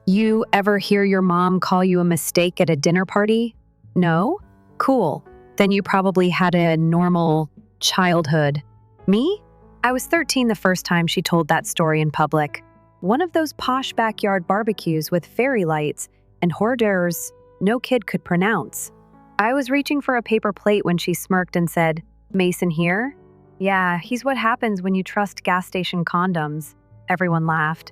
You ever hear your mom call you a mistake at a dinner party? No? Cool. Then you probably had a normal childhood. Me? I was 13 the first time she told that story in public. One of those posh backyard barbecues with fairy lights and hors d'oeuvres no kid could pronounce. I was reaching for a paper plate when she smirked and said, "Mason here?" "Yeah, he's what happens when you trust gas station condoms." Everyone laughed.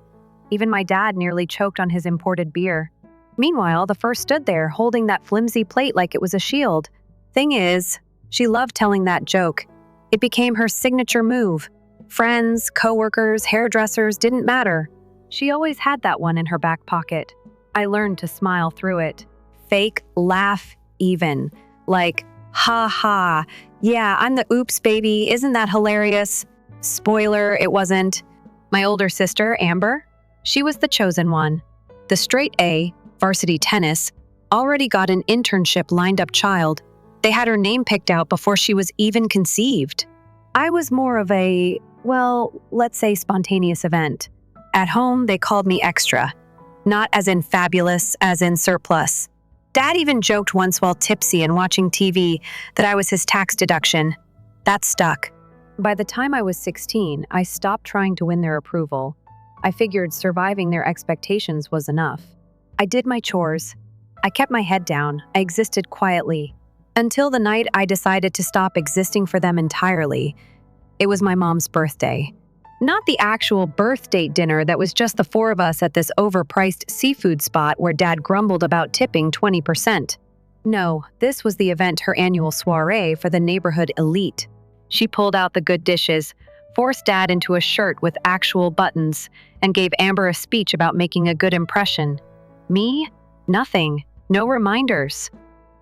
Even my dad nearly choked on his imported beer. Meanwhile, the first stood there holding that flimsy plate like it was a shield. Thing is, she loved telling that joke. It became her signature move. Friends, coworkers, hairdressers didn't matter. She always had that one in her back pocket. I learned to smile through it. Fake laugh even. Like, ha ha, yeah, I'm the oops baby, isn't that hilarious? Spoiler, it wasn't. My older sister, Amber, she was the chosen one. The straight A, varsity tennis, already got an internship lined up child. They had her name picked out before she was even conceived. I was more of a, well, let's say spontaneous event. At home, they called me extra. Not as in fabulous, as in surplus. Dad even joked once while tipsy and watching TV that I was his tax deduction. That stuck. By the time I was 16, I stopped trying to win their approval. I figured surviving their expectations was enough. I did my chores. I kept my head down. I existed quietly. Until the night I decided to stop existing for them entirely. It was my mom's birthday. Not the actual birth date dinner that was just the four of us at this overpriced seafood spot where Dad grumbled about tipping 20%. No, this was the event, her annual soiree for the neighborhood elite. She pulled out the good dishes, forced Dad into a shirt with actual buttons, and gave Amber a speech about making a good impression. Me? Nothing. No reminders.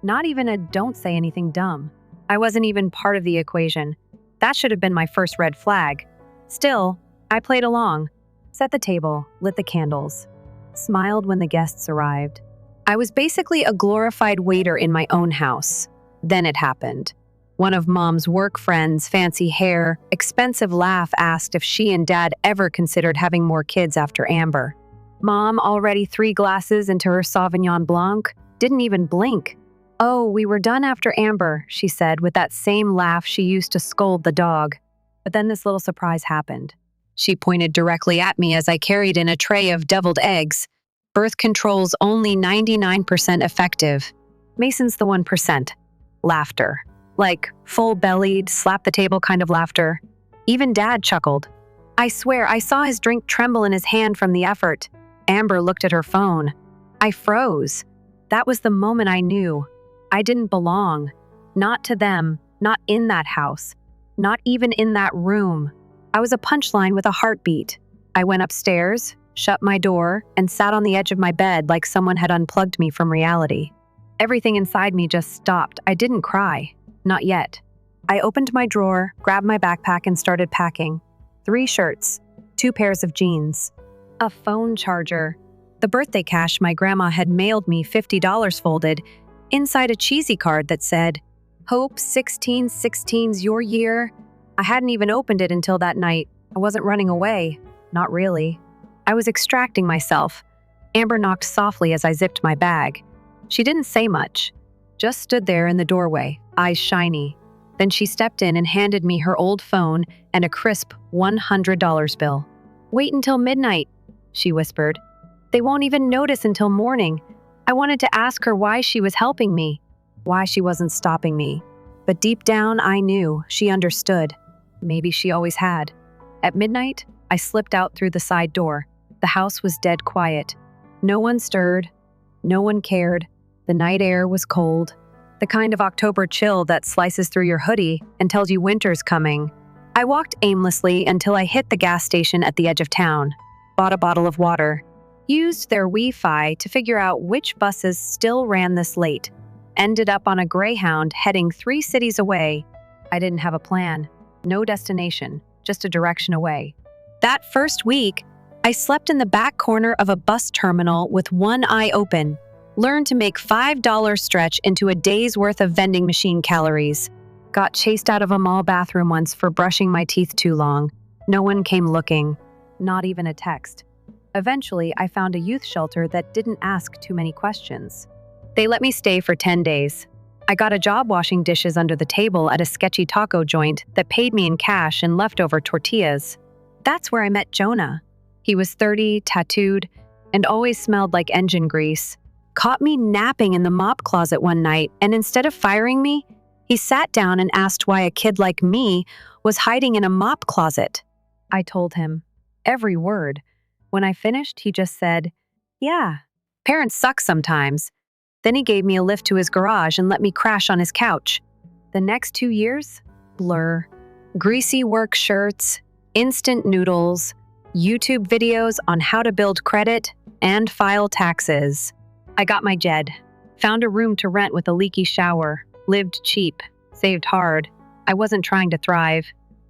Not even a "don't say anything dumb." I wasn't even part of the equation. That should have been my first red flag. Still, I played along, set the table, lit the candles, smiled when the guests arrived. I was basically a glorified waiter in my own house. Then it happened. One of Mom's work friends, fancy hair, expensive laugh, asked if she and Dad ever considered having more kids after Amber. Mom, already 3 glasses into her Sauvignon Blanc, didn't even blink. "Oh, we were done after Amber," she said with that same laugh she used to scold the dog. But then this little surprise happened. She pointed directly at me as I carried in a tray of deviled eggs. "Birth control's only 99% effective. Mason's the 1%. Laughter. Like full-bellied, slap-the-table kind of laughter. Even Dad chuckled. I swear, I saw his drink tremble in his hand from the effort. Amber looked at her phone. I froze. That was the moment I knew. I didn't belong. Not to them, not in that house, not even in that room. I was a punchline with a heartbeat. I went upstairs, shut my door, and sat on the edge of my bed like someone had unplugged me from reality. Everything inside me just stopped. I didn't cry. Not yet. I opened my drawer, grabbed my backpack, and started packing. 3 shirts, 2 pairs of jeans, a phone charger, the birthday cash my grandma had mailed me, $50 folded, inside a cheesy card that said, "Hope 1616's your year." I hadn't even opened it until that night. I wasn't running away. Not really. I was extracting myself. Amber knocked softly as I zipped my bag. She didn't say much, just stood there in the doorway, eyes shiny. Then she stepped in and handed me her old phone and a crisp $100 bill. "Wait until midnight," she whispered. "They won't even notice until morning." I wanted to ask her why she was helping me, why she wasn't stopping me. But deep down, I knew she understood. Maybe she always had. At midnight, I slipped out through the side door. The house was dead quiet. No one stirred. No one cared. The night air was cold. The kind of October chill that slices through your hoodie and tells you winter's coming. I walked aimlessly until I hit the gas station at the edge of town, bought a bottle of water, used their Wi-Fi to figure out which buses still ran this late, ended up on a Greyhound heading 3 cities away. I didn't have a plan, no destination, just a direction away. That first week, I slept in the back corner of a bus terminal with one eye open, learned to make $5 stretch into a day's worth of vending machine calories. Got chased out of a mall bathroom once for brushing my teeth too long. No one came looking, not even a text. Eventually, I found a youth shelter that didn't ask too many questions. They let me stay for 10 days. I got a job washing dishes under the table at a sketchy taco joint that paid me in cash and leftover tortillas. That's where I met Jonah. He was 30, tattooed, and always smelled like engine grease. Caught me napping in the mop closet one night, and instead of firing me, he sat down and asked why a kid like me was hiding in a mop closet. I told him every word. When I finished, he just said, "Yeah, parents suck sometimes." Then he gave me a lift to his garage and let me crash on his couch. The next 2 years? Blur. Greasy work shirts, instant noodles, YouTube videos on how to build credit and file taxes. I got my JED, found a room to rent with a leaky shower, lived cheap, saved hard. I wasn't trying to thrive.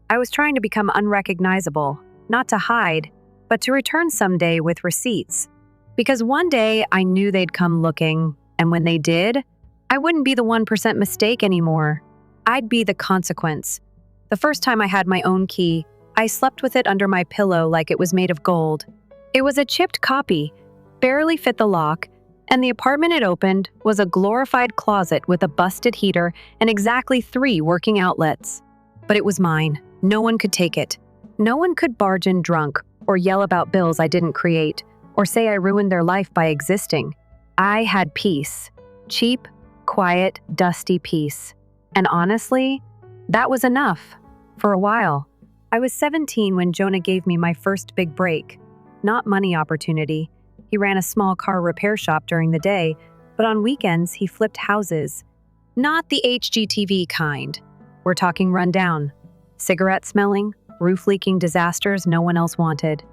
I was trying to become unrecognizable, not to hide, but to return someday with receipts. Because one day I knew they'd come looking, and when they did, I wouldn't be the 1% mistake anymore. I'd be the consequence. The first time I had my own key, I slept with it under my pillow like it was made of gold. It was a chipped copy, barely fit the lock, and the apartment it opened was a glorified closet with a busted heater and exactly 3 working outlets. But it was mine. No one could take it. No one could barge in drunk or yell about bills I didn't create or say I ruined their life by existing. I had peace. Cheap, quiet, dusty peace. And honestly, that was enough. For a while. I was 17 when Jonah gave me my first big break. Not money opportunity. He ran a small car repair shop during the day, but on weekends he flipped houses. Not the HGTV kind. We're talking rundown. Cigarette smelling, roof leaking disasters no one else wanted.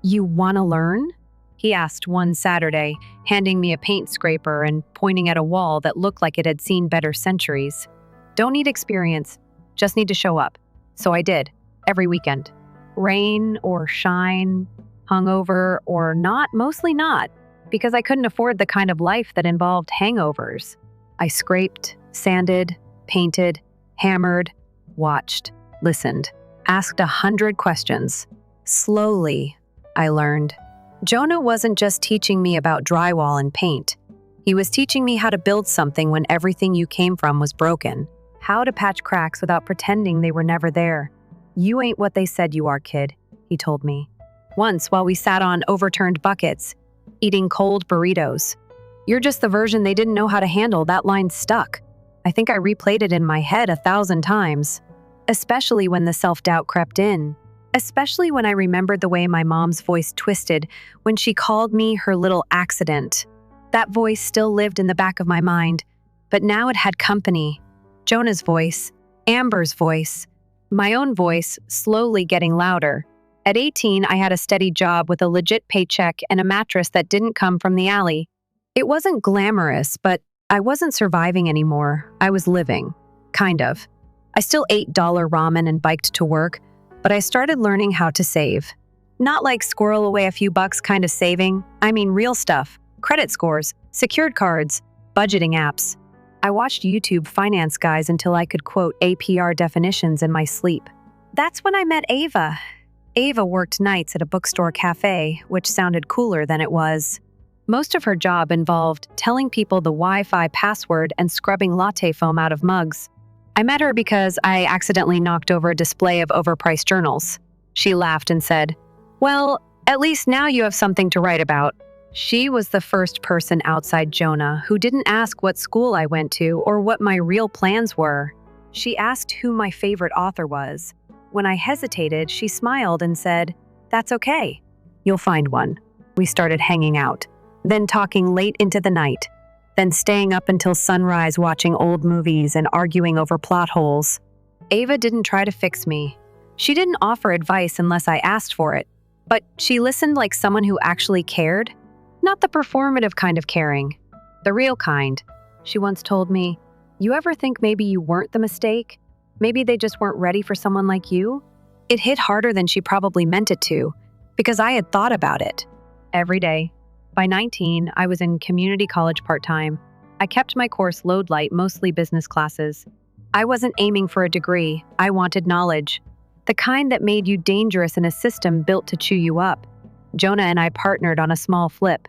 "You wanna learn?" he asked one Saturday, handing me a paint scraper and pointing at a wall that looked like it had seen better centuries. "Don't need experience, just need to show up." So I did, every weekend. Rain or shine, hungover or not, mostly not, because I couldn't afford the kind of life that involved hangovers. I scraped, sanded, painted, hammered, watched, listened, asked 100 questions. Slowly, I learned. Jonah wasn't just teaching me about drywall and paint. He was teaching me how to build something when everything you came from was broken. How to patch cracks without pretending they were never there. "You ain't what they said you are, kid," he told me. Once, while we sat on overturned buckets, eating cold burritos. "You're just the version they didn't know how to handle." That line stuck. I think I replayed it in my head 1,000 times. Especially when the self-doubt crept in. Especially when I remembered the way my mom's voice twisted when she called me her little accident. That voice still lived in the back of my mind, but now it had company. Jonah's voice, Amber's voice, my own voice slowly getting louder. At 18, I had a steady job with a legit paycheck and a mattress that didn't come from the alley. It wasn't glamorous, but I wasn't surviving anymore. I was living. Kind of. I still ate dollar ramen and biked to work, but I started learning how to save. Not like squirrel away a few bucks kind of saving. I mean real stuff. Credit scores, secured cards, budgeting apps. I watched YouTube finance guys until I could quote APR definitions in my sleep. That's when I met Ava. Ava worked nights at a bookstore cafe, which sounded cooler than it was. Most of her job involved telling people the Wi-Fi password and scrubbing latte foam out of mugs. I met her because I accidentally knocked over a display of overpriced journals. She laughed and said, "Well, at least now you have something to write about." She was the first person outside Jonah who didn't ask what school I went to or what my real plans were. She asked who my favorite author was. When I hesitated, she smiled and said, "That's okay. You'll find one." We started hanging out, then talking late into the night, then staying up until sunrise watching old movies and arguing over plot holes. Ava didn't try to fix me. She didn't offer advice unless I asked for it, but she listened like someone who actually cared. Not the performative kind of caring, the real kind. She once told me, "You ever think maybe you weren't the mistake? Maybe they just weren't ready for someone like you?" It hit harder than she probably meant it to, because I had thought about it. Every day. By 19, I was in community college part-time. I kept my course load light, mostly business classes. I wasn't aiming for a degree. I wanted knowledge. The kind that made you dangerous in a system built to chew you up. Jonah and I partnered on a small flip.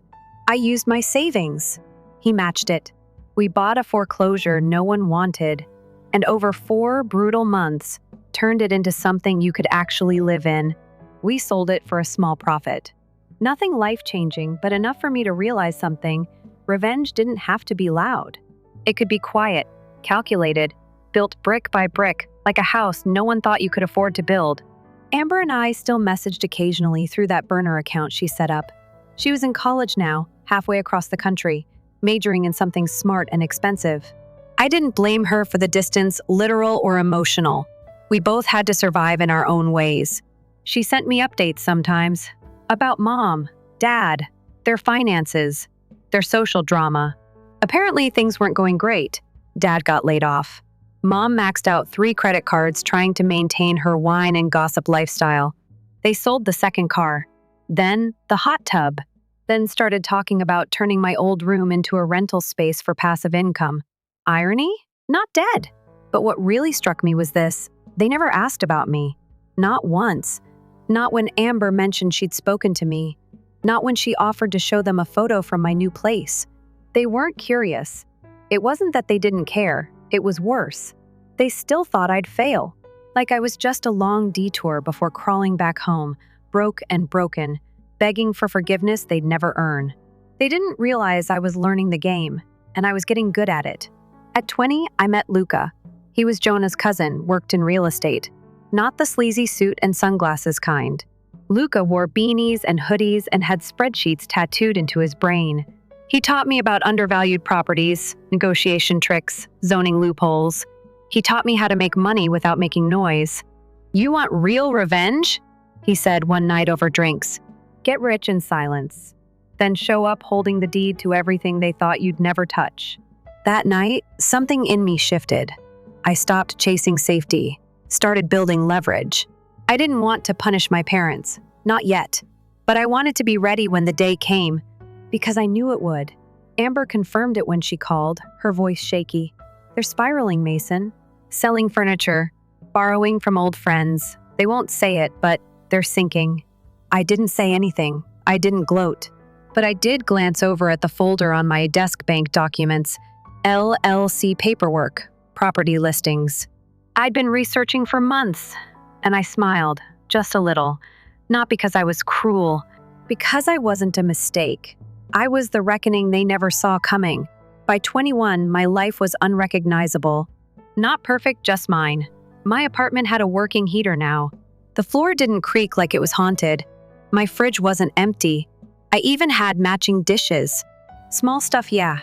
I used my savings. He matched it. We bought a foreclosure no one wanted, and over 4 brutal months, turned it into something you could actually live in. We sold it for a small profit. Nothing life-changing, but enough for me to realize something. Revenge didn't have to be loud. It could be quiet, calculated, built brick by brick, like a house no one thought you could afford to build. Amber and I still messaged occasionally through that burner account she set up. She was in college now, halfway across the country, majoring in something smart and expensive. I didn't blame her for the distance, literal or emotional. We both had to survive in our own ways. She sent me updates sometimes about mom, dad, their finances, their social drama. Apparently, things weren't going great. Dad got laid off. Mom maxed out 3 credit cards trying to maintain her wine and gossip lifestyle. They sold the second car, then the hot tub, then started talking about turning my old room into a rental space for passive income. Irony? Not dead. But what really struck me was this: they never asked about me. Not once. Not when Amber mentioned she'd spoken to me. Not when she offered to show them a photo from my new place. They weren't curious. It wasn't that they didn't care. It was worse. They still thought I'd fail. Like I was just a long detour before crawling back home, broke and broken, begging for forgiveness they'd never earn. They didn't realize I was learning the game, and I was getting good at it. At 20, I met Luca. He was Jonah's cousin, worked in real estate. Not the sleazy suit and sunglasses kind. Luca wore beanies and hoodies and had spreadsheets tattooed into his brain. He taught me about undervalued properties, negotiation tricks, zoning loopholes. He taught me how to make money without making noise. "You want real revenge?" he said one night over drinks. "Get rich in silence. Then show up holding the deed to everything they thought you'd never touch." That night, something in me shifted. I stopped chasing safety, started building leverage. I didn't want to punish my parents, not yet. But I wanted to be ready when the day came, because I knew it would. Amber confirmed it when she called, her voice shaky. "They're spiraling, Mason. Selling furniture, borrowing from old friends. They won't say it, but they're sinking." I didn't say anything. I didn't gloat. But I did glance over at the folder on my desk bank documents, LLC paperwork, property listings. I'd been researching for months, and I smiled, just a little. Not because I was cruel, because I wasn't a mistake. I was the reckoning they never saw coming. By 21, my life was unrecognizable. Not perfect, just mine. My apartment had a working heater now. The floor didn't creak like it was haunted. My fridge wasn't empty. I even had matching dishes. Small stuff, yeah.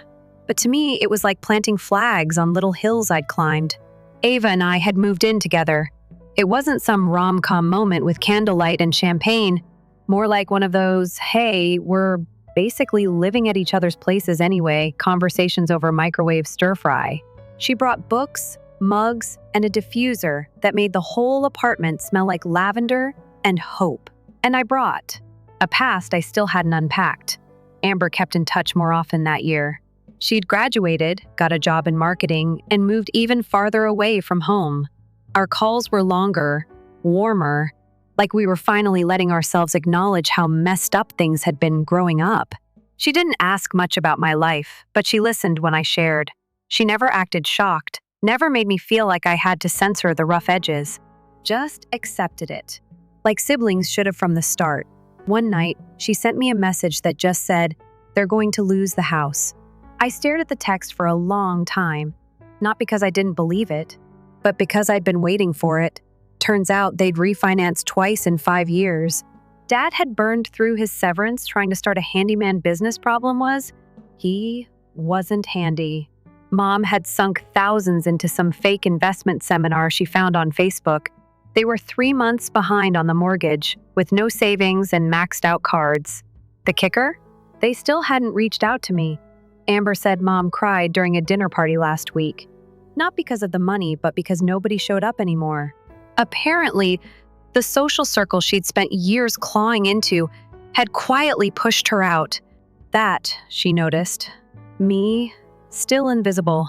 But to me, it was like planting flags on little hills I'd climbed. Ava and I had moved in together. It wasn't some rom-com moment with candlelight and champagne. More like one of those, hey, we're basically living at each other's places anyway, conversations over microwave stir-fry. She brought books, mugs, and a diffuser that made the whole apartment smell like lavender and hope. And I brought a past I still hadn't unpacked. Amber kept in touch more often that year. She'd graduated, got a job in marketing, and moved even farther away from home. Our calls were longer, warmer, like we were finally letting ourselves acknowledge how messed up things had been growing up. She didn't ask much about my life, but she listened when I shared. She never acted shocked, never made me feel like I had to censor the rough edges. Just accepted it. Like siblings should have from the start. One night, she sent me a message that just said, "They're going to lose the house." I stared at the text for a long time, not because I didn't believe it, but because I'd been waiting for it. Turns out they'd refinanced twice in 5 years. Dad had burned through his severance trying to start a handyman business. Problem was, he wasn't handy. Mom had sunk thousands into some fake investment seminar she found on Facebook. They were 3 months behind on the mortgage, with no savings and maxed out cards. The kicker? They still hadn't reached out to me. Amber said Mom cried during a dinner party last week. Not because of the money, but because nobody showed up anymore. Apparently, the social circle she'd spent years clawing into had quietly pushed her out. That, she noticed. Me, still invisible.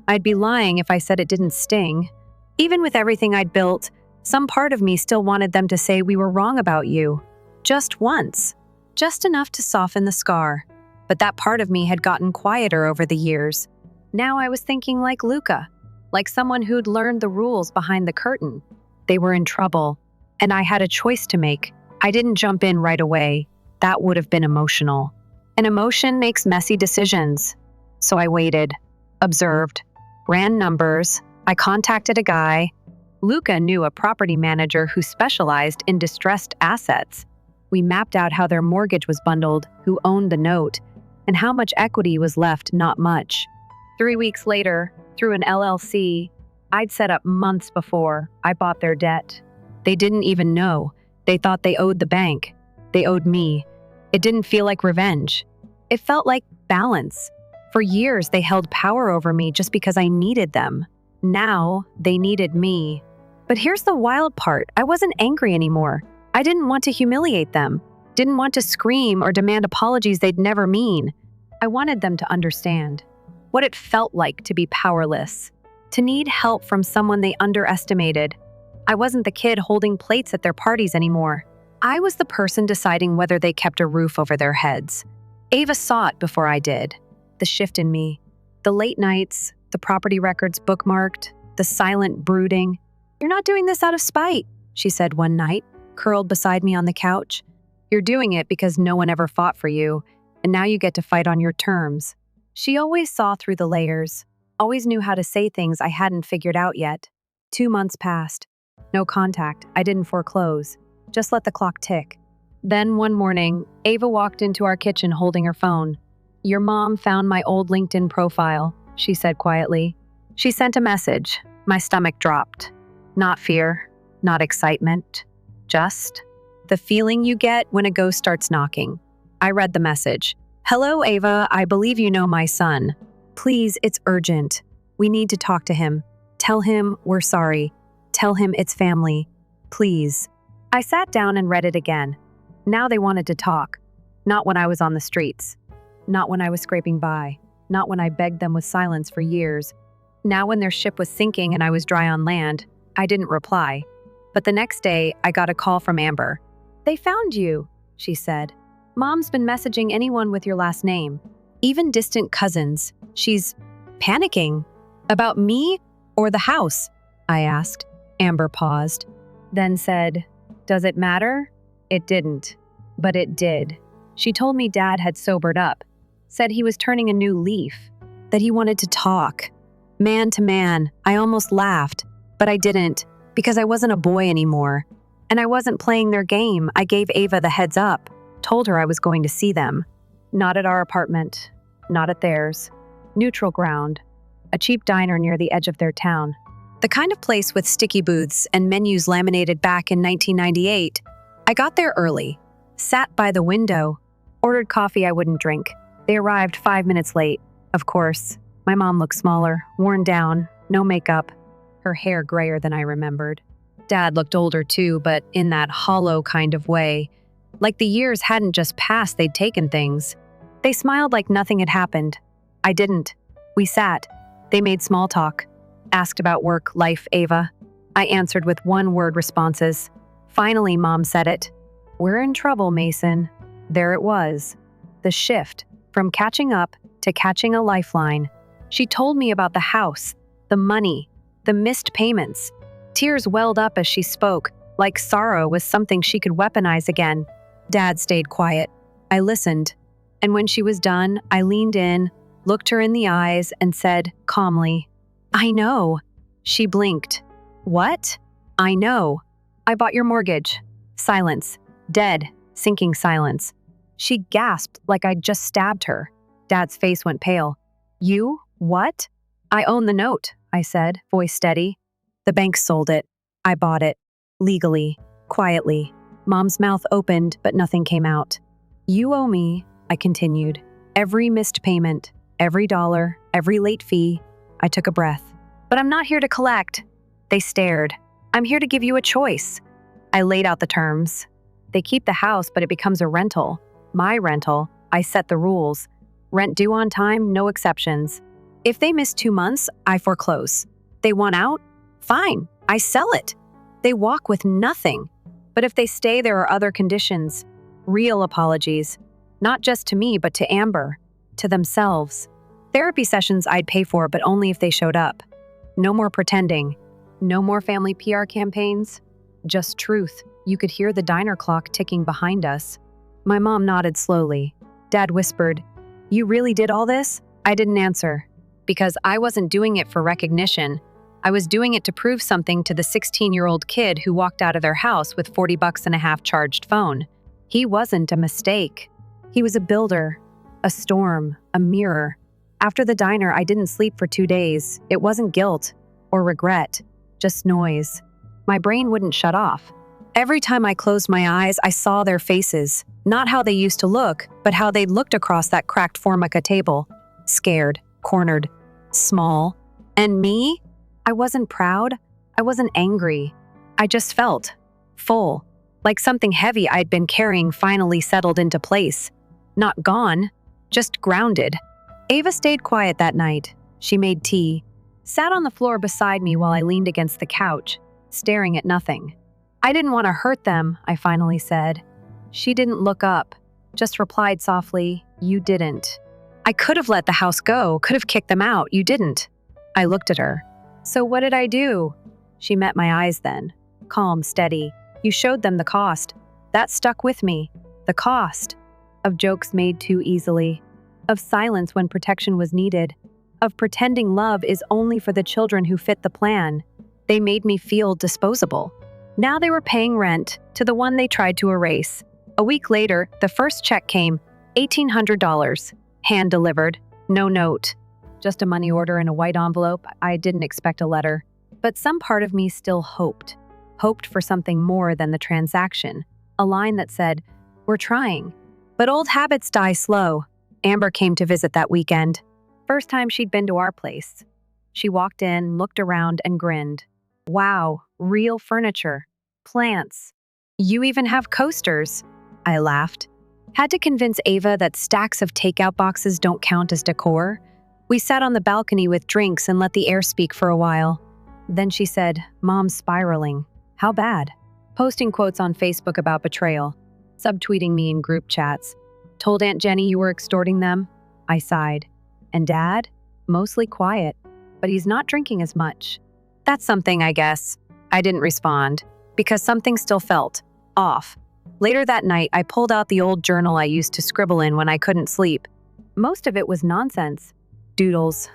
I'd be lying if I said it didn't sting. Even with everything I'd built, some part of me still wanted them to say we were wrong about you. Just once. just enough to soften the scar. But that part of me had gotten quieter over the years. Now I was thinking like Luca, like someone who'd learned the rules behind the curtain. They were in trouble, and I had a choice to make. I didn't jump in right away. That would have been emotional. And emotion makes messy decisions. So I waited, observed, ran numbers. I contacted a guy. Luca knew a property manager who specialized in distressed assets. We mapped out how their mortgage was bundled, who owned the note, and how much equity was left. Not much. 3 weeks later, through an LLC I'd set up months before, I bought their debt. They didn't even know. They thought they owed the bank. They owed me. It didn't feel like revenge. It felt like balance. For years, they held power over me just because I needed them. Now, they needed me. But here's the wild part. I wasn't angry anymore. I didn't want to humiliate them. Didn't want to scream or demand apologies they'd never mean. I wanted them to understand what it felt like to be powerless, to need help from someone they underestimated. I wasn't the kid holding plates at their parties anymore. I was the person deciding whether they kept a roof over their heads. Ava saw it before I did. The shift in me. The late nights, the property records bookmarked, the silent brooding. "You're not doing this out of spite," she said one night, curled beside me on the couch. "You're doing it because no one ever fought for you, and now you get to fight on your terms." She always saw through the layers, always knew how to say things I hadn't figured out yet. 2 months passed. No contact. I didn't foreclose. Just let the clock tick. Then one morning, Ava walked into our kitchen holding her phone. "Your mom found my old LinkedIn profile," she said quietly. She sent a message. My stomach dropped. Not fear, not excitement, just the feeling you get when a ghost starts knocking. I read the message. "Hello, Ava. I believe you know my son. Please, it's urgent. We need to talk to him. Tell him we're sorry. Tell him it's family. Please." I sat down and read it again. Now they wanted to talk. Not when I was on the streets. Not when I was scraping by. Not when I begged them with silence for years. Now when their ship was sinking and I was dry on land, I didn't reply. But the next day, I got a call from Amber. "They found you," she said. "Mom's been messaging anyone with your last name, even distant cousins. She's panicking." "About me or the house?" I asked. Amber paused, then said, "Does it matter?" It didn't, but it did. She told me Dad had sobered up, said he was turning a new leaf, that he wanted to talk. Man to man, I almost laughed, but I didn't, because I wasn't a boy anymore. And I wasn't playing their game. I gave Ava the heads up, told her I was going to see them. Not at our apartment, not at theirs. Neutral ground, a cheap diner near the edge of their town. The kind of place with sticky booths and menus laminated back in 1998. I got there early, sat by the window, ordered coffee I wouldn't drink. They arrived 5 minutes late. Of course, my mom looked smaller, worn down, no makeup, her hair grayer than I remembered. Dad looked older too, but in that hollow kind of way. Like the years hadn't just passed, they'd taken things. They smiled like nothing had happened. I didn't. We sat. They made small talk. Asked about work, life, Ava. I answered with one-word responses. Finally, Mom said it. "We're in trouble, Mason." There it was. The shift, from catching up to catching a lifeline. She told me about the house, the money, the missed payments. Tears welled up as she spoke, like sorrow was something she could weaponize again. Dad stayed quiet. I listened. And when she was done, I leaned in, looked her in the eyes, and said calmly, "I know." She blinked. "What?" "I know. I bought your mortgage." Silence. Dead, sinking silence. She gasped like I'd just stabbed her. Dad's face went pale. "You? What?" "I own the note," I said, voice steady. "The bank sold it. I bought it. Legally. Quietly." Mom's mouth opened, but nothing came out. "You owe me," I continued. "Every missed payment, every dollar, every late fee." I took a breath. "But I'm not here to collect." They stared. "I'm here to give you a choice." I laid out the terms. They keep the house, but it becomes a rental. My rental. I set the rules. Rent due on time, no exceptions. If they miss 2 months, I foreclose. They want out? Fine, I sell it. They walk with nothing. But if they stay, there are other conditions. Real apologies. Not just to me, but to Amber. To themselves. Therapy sessions I'd pay for, but only if they showed up. No more pretending. No more family PR campaigns. Just truth. You could hear the diner clock ticking behind us. My mom nodded slowly. Dad whispered, "You really did all this?" I didn't answer. Because I wasn't doing it for recognition. I was doing it to prove something to the 16-year-old kid who walked out of their house with 40 bucks and a half charged phone. He wasn't a mistake. He was a builder, a storm, a mirror. After the diner, I didn't sleep for 2 days. It wasn't guilt or regret, just noise. My brain wouldn't shut off. Every time I closed my eyes, I saw their faces. Not how they used to look, but how they looked across that cracked Formica table. Scared, cornered, small. And me? I wasn't proud. I wasn't angry. I just felt full, like something heavy I'd been carrying finally settled into place. Not gone, just grounded. Ava stayed quiet that night. She made tea, sat on the floor beside me while I leaned against the couch, staring at nothing. I didn't want to hurt them, I finally said. She didn't look up, just replied softly, "You didn't." I could have let the house go, could have kicked them out. You didn't. I looked at her. So what did I do? She met my eyes then. Calm, steady. You showed them the cost. That stuck with me. The cost. Of jokes made too easily. Of silence when protection was needed. Of pretending love is only for the children who fit the plan. They made me feel disposable. Now they were paying rent to the one they tried to erase. A week later, the first check came, $1,800. Hand-delivered. No note. Just a money order in a white envelope. I didn't expect a letter. But some part of me still hoped. Hoped for something more than the transaction. A line that said, "We're trying." But old habits die slow. Amber came to visit that weekend. First time she'd been to our place. She walked in, looked around, and grinned. "Wow, real furniture. Plants. You even have coasters." I laughed. Had to convince Ava that stacks of takeout boxes don't count as decor. We sat on the balcony with drinks and let the air speak for a while. Then she said, "Mom's spiraling. How bad?" Posting quotes on Facebook about betrayal. Subtweeting me in group chats. "Told Aunt Jenny you were extorting them?" I sighed. "And Dad? Mostly quiet. But he's not drinking as much." "That's something, I guess." I didn't respond, because something still felt off. Later that night, I pulled out the old journal I used to scribble in when I couldn't sleep. Most of it was nonsense. Doodles.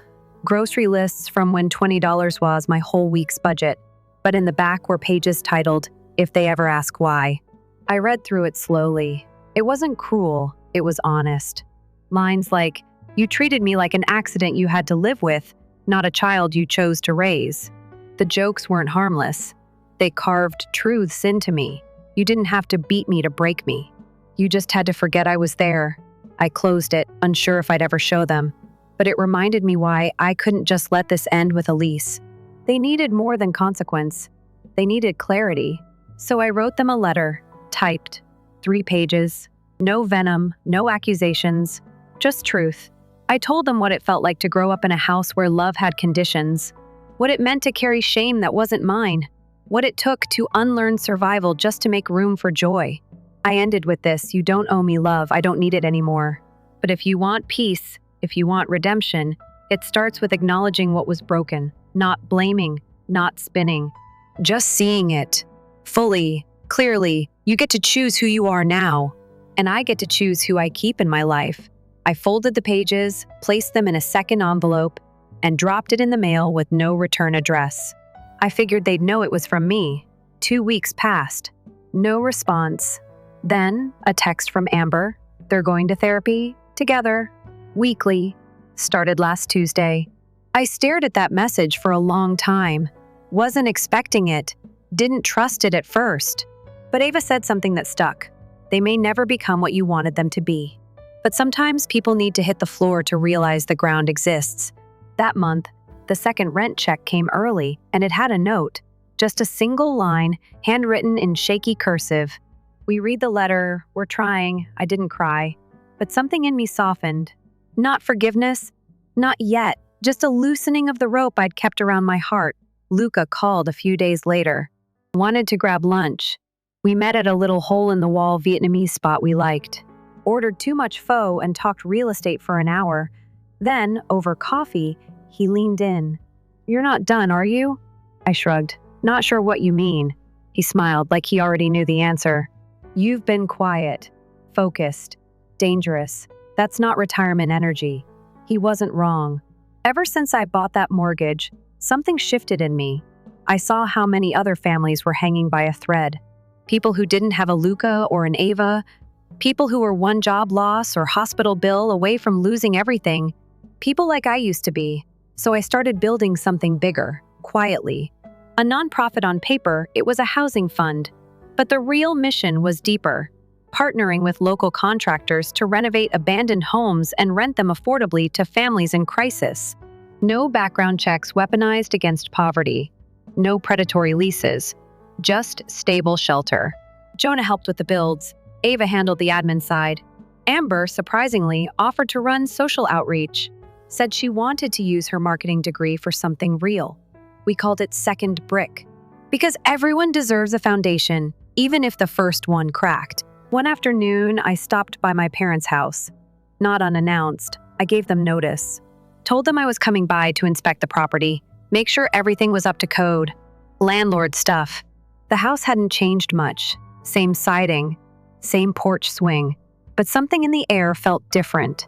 Grocery lists from when $20 was my whole week's budget. But in the back were pages titled, "If They Ever Ask Why." I read through it slowly. It wasn't cruel, it was honest. Lines like, "You treated me like an accident you had to live with, not a child you chose to raise." The jokes weren't harmless. They carved truths into me. You didn't have to beat me to break me. You just had to forget I was there. I closed it, unsure if I'd ever show them. But it reminded me why I couldn't just let this end with Elise. They needed more than consequence. They needed clarity. So I wrote them a letter, typed, 3 pages. No venom, no accusations, just truth. I told them what it felt like to grow up in a house where love had conditions. What it meant to carry shame that wasn't mine. What it took to unlearn survival just to make room for joy. I ended with this, "You don't owe me love, I don't need it anymore. But if you want peace, if you want redemption, it starts with acknowledging what was broken, not blaming, not spinning. Just seeing it. Fully, clearly, you get to choose who you are now. And I get to choose who I keep in my life." I folded the pages, placed them in a second envelope, and dropped it in the mail with no return address. I figured they'd know it was from me. 2 weeks passed. No response. Then, a text from Amber. They're going to therapy, together, weekly, started last Tuesday. I stared at that message for a long time. Wasn't expecting it. Didn't trust it at first. But Ava said something that stuck. They may never become what you wanted them to be. But sometimes people need to hit the floor to realize the ground exists. That month, the second rent check came early, and it had a note. Just a single line, handwritten in shaky cursive. "We read the letter, we're trying." I didn't cry. But something in me softened. Not forgiveness, not yet, just a loosening of the rope I'd kept around my heart. Luca called a few days later. Wanted to grab lunch. We met at a little hole-in-the-wall Vietnamese spot we liked, ordered too much pho and talked real estate for an hour. Then, over coffee, he leaned in. "You're not done, are you?" I shrugged. "Not sure what you mean." He smiled like he already knew the answer. "You've been quiet, focused, dangerous. That's not retirement energy." He wasn't wrong. Ever since I bought that mortgage, something shifted in me. I saw how many other families were hanging by a thread. People who didn't have a Luca or an Ava, people who were one job loss or hospital bill away from losing everything, people like I used to be. So I started building something bigger, quietly. A nonprofit on paper, it was a housing fund. But the real mission was deeper, partnering with local contractors to renovate abandoned homes and rent them affordably to families in crisis. No background checks weaponized against poverty. No predatory leases. Just stable shelter. Jonah helped with the builds. Ava handled the admin side. Amber, surprisingly, offered to run social outreach. Said she wanted to use her marketing degree for something real. We called it Second Brick. Because everyone deserves a foundation, even if the first one cracked. One afternoon, I stopped by my parents' house. Not unannounced, I gave them notice. Told them I was coming by to inspect the property, make sure everything was up to code. Landlord stuff. The house hadn't changed much. Same siding, same porch swing. But something in the air felt different.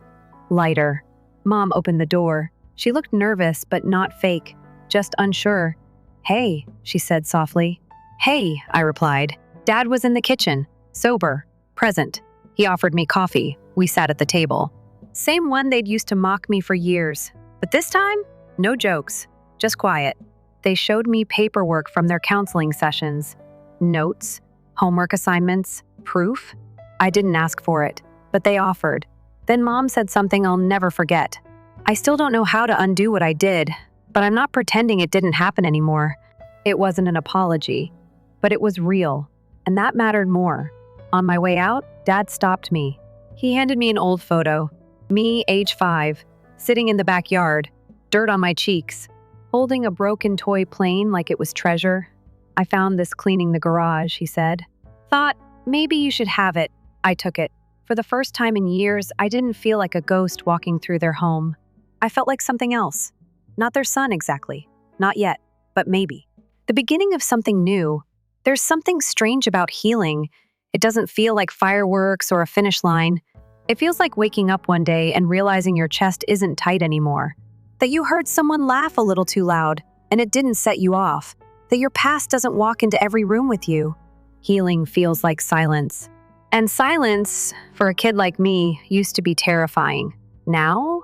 Lighter. Mom opened the door. She looked nervous, but not fake, just unsure. "Hey," she said softly. "Hey," I replied. Dad was in the kitchen, sober, present. He offered me coffee. We sat at the table. Same one they'd used to mock me for years. But this time, no jokes, just quiet. They showed me paperwork from their counseling sessions. Notes, homework assignments, proof. I didn't ask for it, but they offered. Then Mom said something I'll never forget. "I still don't know how to undo what I did, but I'm not pretending it didn't happen anymore." It wasn't an apology, but it was real, and that mattered more. On my way out, Dad stopped me. He handed me an old photo. Me, age 5, sitting in the backyard, dirt on my cheeks, holding a broken toy plane like it was treasure. "I found this cleaning the garage," he said. "Thought, maybe you should have it." I took it. For the first time in years, I didn't feel like a ghost walking through their home. I felt like something else. Not their son exactly. Not yet, but maybe. The beginning of something new. There's something strange about healing. It doesn't feel like fireworks or a finish line. It feels like waking up one day and realizing your chest isn't tight anymore. That you heard someone laugh a little too loud and it didn't set you off. That your past doesn't walk into every room with you. Healing feels like silence. And silence, for a kid like me, used to be terrifying. Now,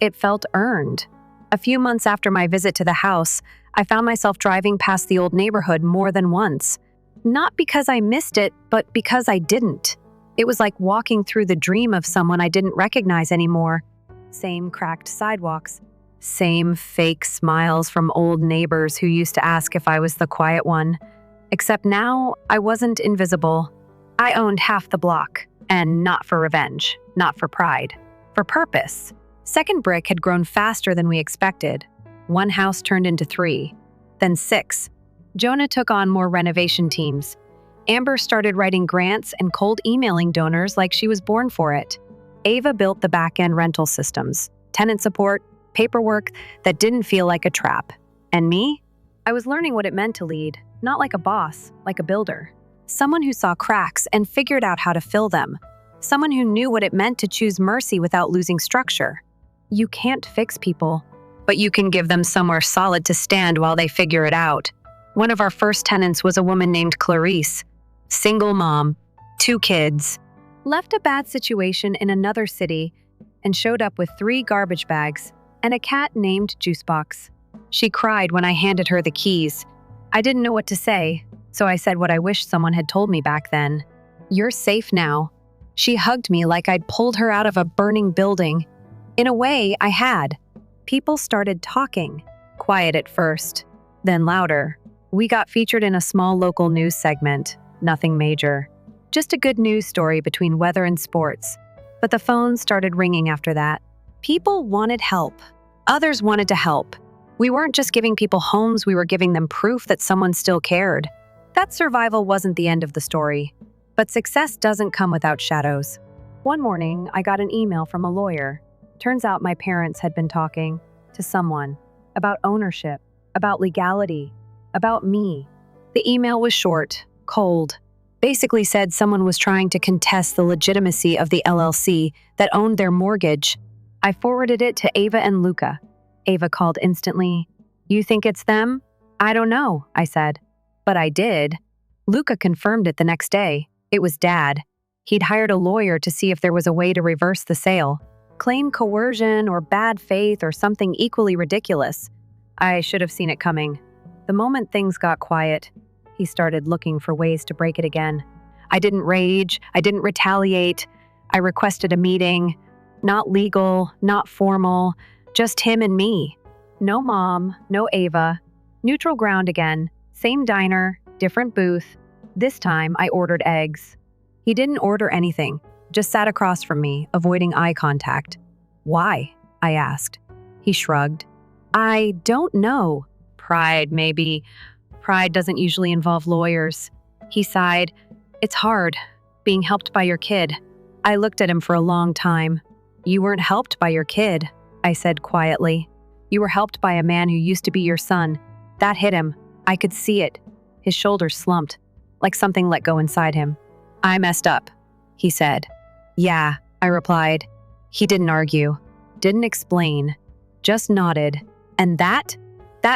it felt earned. A few months after my visit to the house, I found myself driving past the old neighborhood more than once. Not because I missed it, but because I didn't. It was like walking through the dream of someone I didn't recognize anymore. Same cracked sidewalks. Same fake smiles from old neighbors who used to ask if I was the quiet one. Except now, I wasn't invisible. I owned half the block, and not for revenge, not for pride, for purpose. Second Brick had grown faster than we expected. One house turned into 3, then 6. Jonah took on more renovation teams. Amber started writing grants and cold emailing donors like she was born for it. Ava built the back-end rental systems, tenant support, paperwork that didn't feel like a trap. And me? I was learning what it meant to lead, not like a boss, like a builder. Someone who saw cracks and figured out how to fill them. Someone who knew what it meant to choose mercy without losing structure. You can't fix people, but you can give them somewhere solid to stand while they figure it out. One of our first tenants was a woman named Clarice. Single mom, 2 kids. Left a bad situation in another city and showed up with 3 garbage bags and a cat named Juicebox. She cried when I handed her the keys. I didn't know what to say, so I said what I wish someone had told me back then. "You're safe now." She hugged me like I'd pulled her out of a burning building. In a way, I had. People started talking. Quiet at first, then louder. We got featured in a small local news segment. Nothing major. Just a good news story between weather and sports. But the phone started ringing after that. People wanted help. Others wanted to help. We weren't just giving people homes, we were giving them proof that someone still cared. That survival wasn't the end of the story. But success doesn't come without shadows. One morning, I got an email from a lawyer. Turns out my parents had been talking to someone about ownership, about legality, about me. The email was short, cold. Basically said someone was trying to contest the legitimacy of the LLC that owned their mortgage. I forwarded it to Ava and Luca. Ava called instantly. "You think it's them?" "I don't know," I said. But I did. Luca confirmed it the next day. It was Dad. He'd hired a lawyer to see if there was a way to reverse the sale. Claim coercion or bad faith or something equally ridiculous. I should have seen it coming. The moment things got quiet, he started looking for ways to break it again. I didn't rage. I didn't retaliate. I requested a meeting. Not legal, not formal, just him and me. No mom, no Ava. Neutral ground again. Same diner, different booth. This time I ordered eggs. He didn't order anything, just sat across from me, avoiding eye contact. "Why?" I asked. He shrugged. "I don't know. Pride, maybe. Pride doesn't usually involve lawyers." He sighed. "It's hard, being helped by your kid." I looked at him for a long time. "You weren't helped by your kid," I said quietly. "You were helped by a man who used to be your son." That hit him. I could see it. His shoulders slumped, like something let go inside him. "I messed up," he said. "Yeah," I replied. He didn't argue, didn't explain, just nodded. And that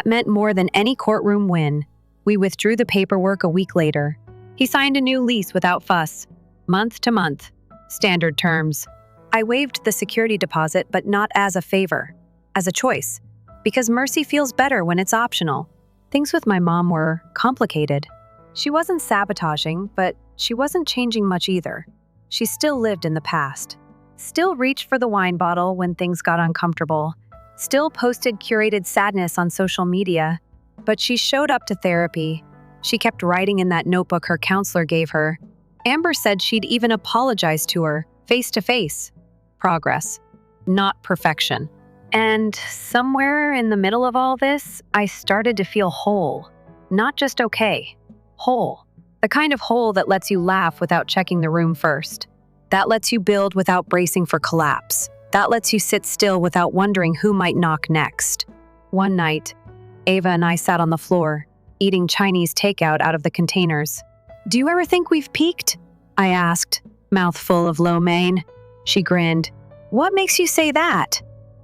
meant more than any courtroom win. We withdrew the paperwork a week later. He signed a new lease without fuss, month to month, standard terms. I waived the security deposit, but not as a favor, as a choice, because mercy feels better when it's optional. Things with my mom were complicated. She wasn't sabotaging, but she wasn't changing much either. She still lived in the past. Still reached for the wine bottle when things got uncomfortable. Still posted curated sadness on social media. But she showed up to therapy. She kept writing in that notebook her counselor gave her. Amber said she'd even apologized to her, face to face. Progress, not perfection. And somewhere in the middle of all this, I started to feel whole. Not just okay, whole. The kind of whole that lets you laugh without checking the room first. That lets you build without bracing for collapse. That lets you sit still without wondering who might knock next. One night, Ava and I sat on the floor, eating Chinese takeout out of the containers. "Do you ever think we've peaked?" I asked, mouth full of lo mein. She grinned. "What makes you say that?"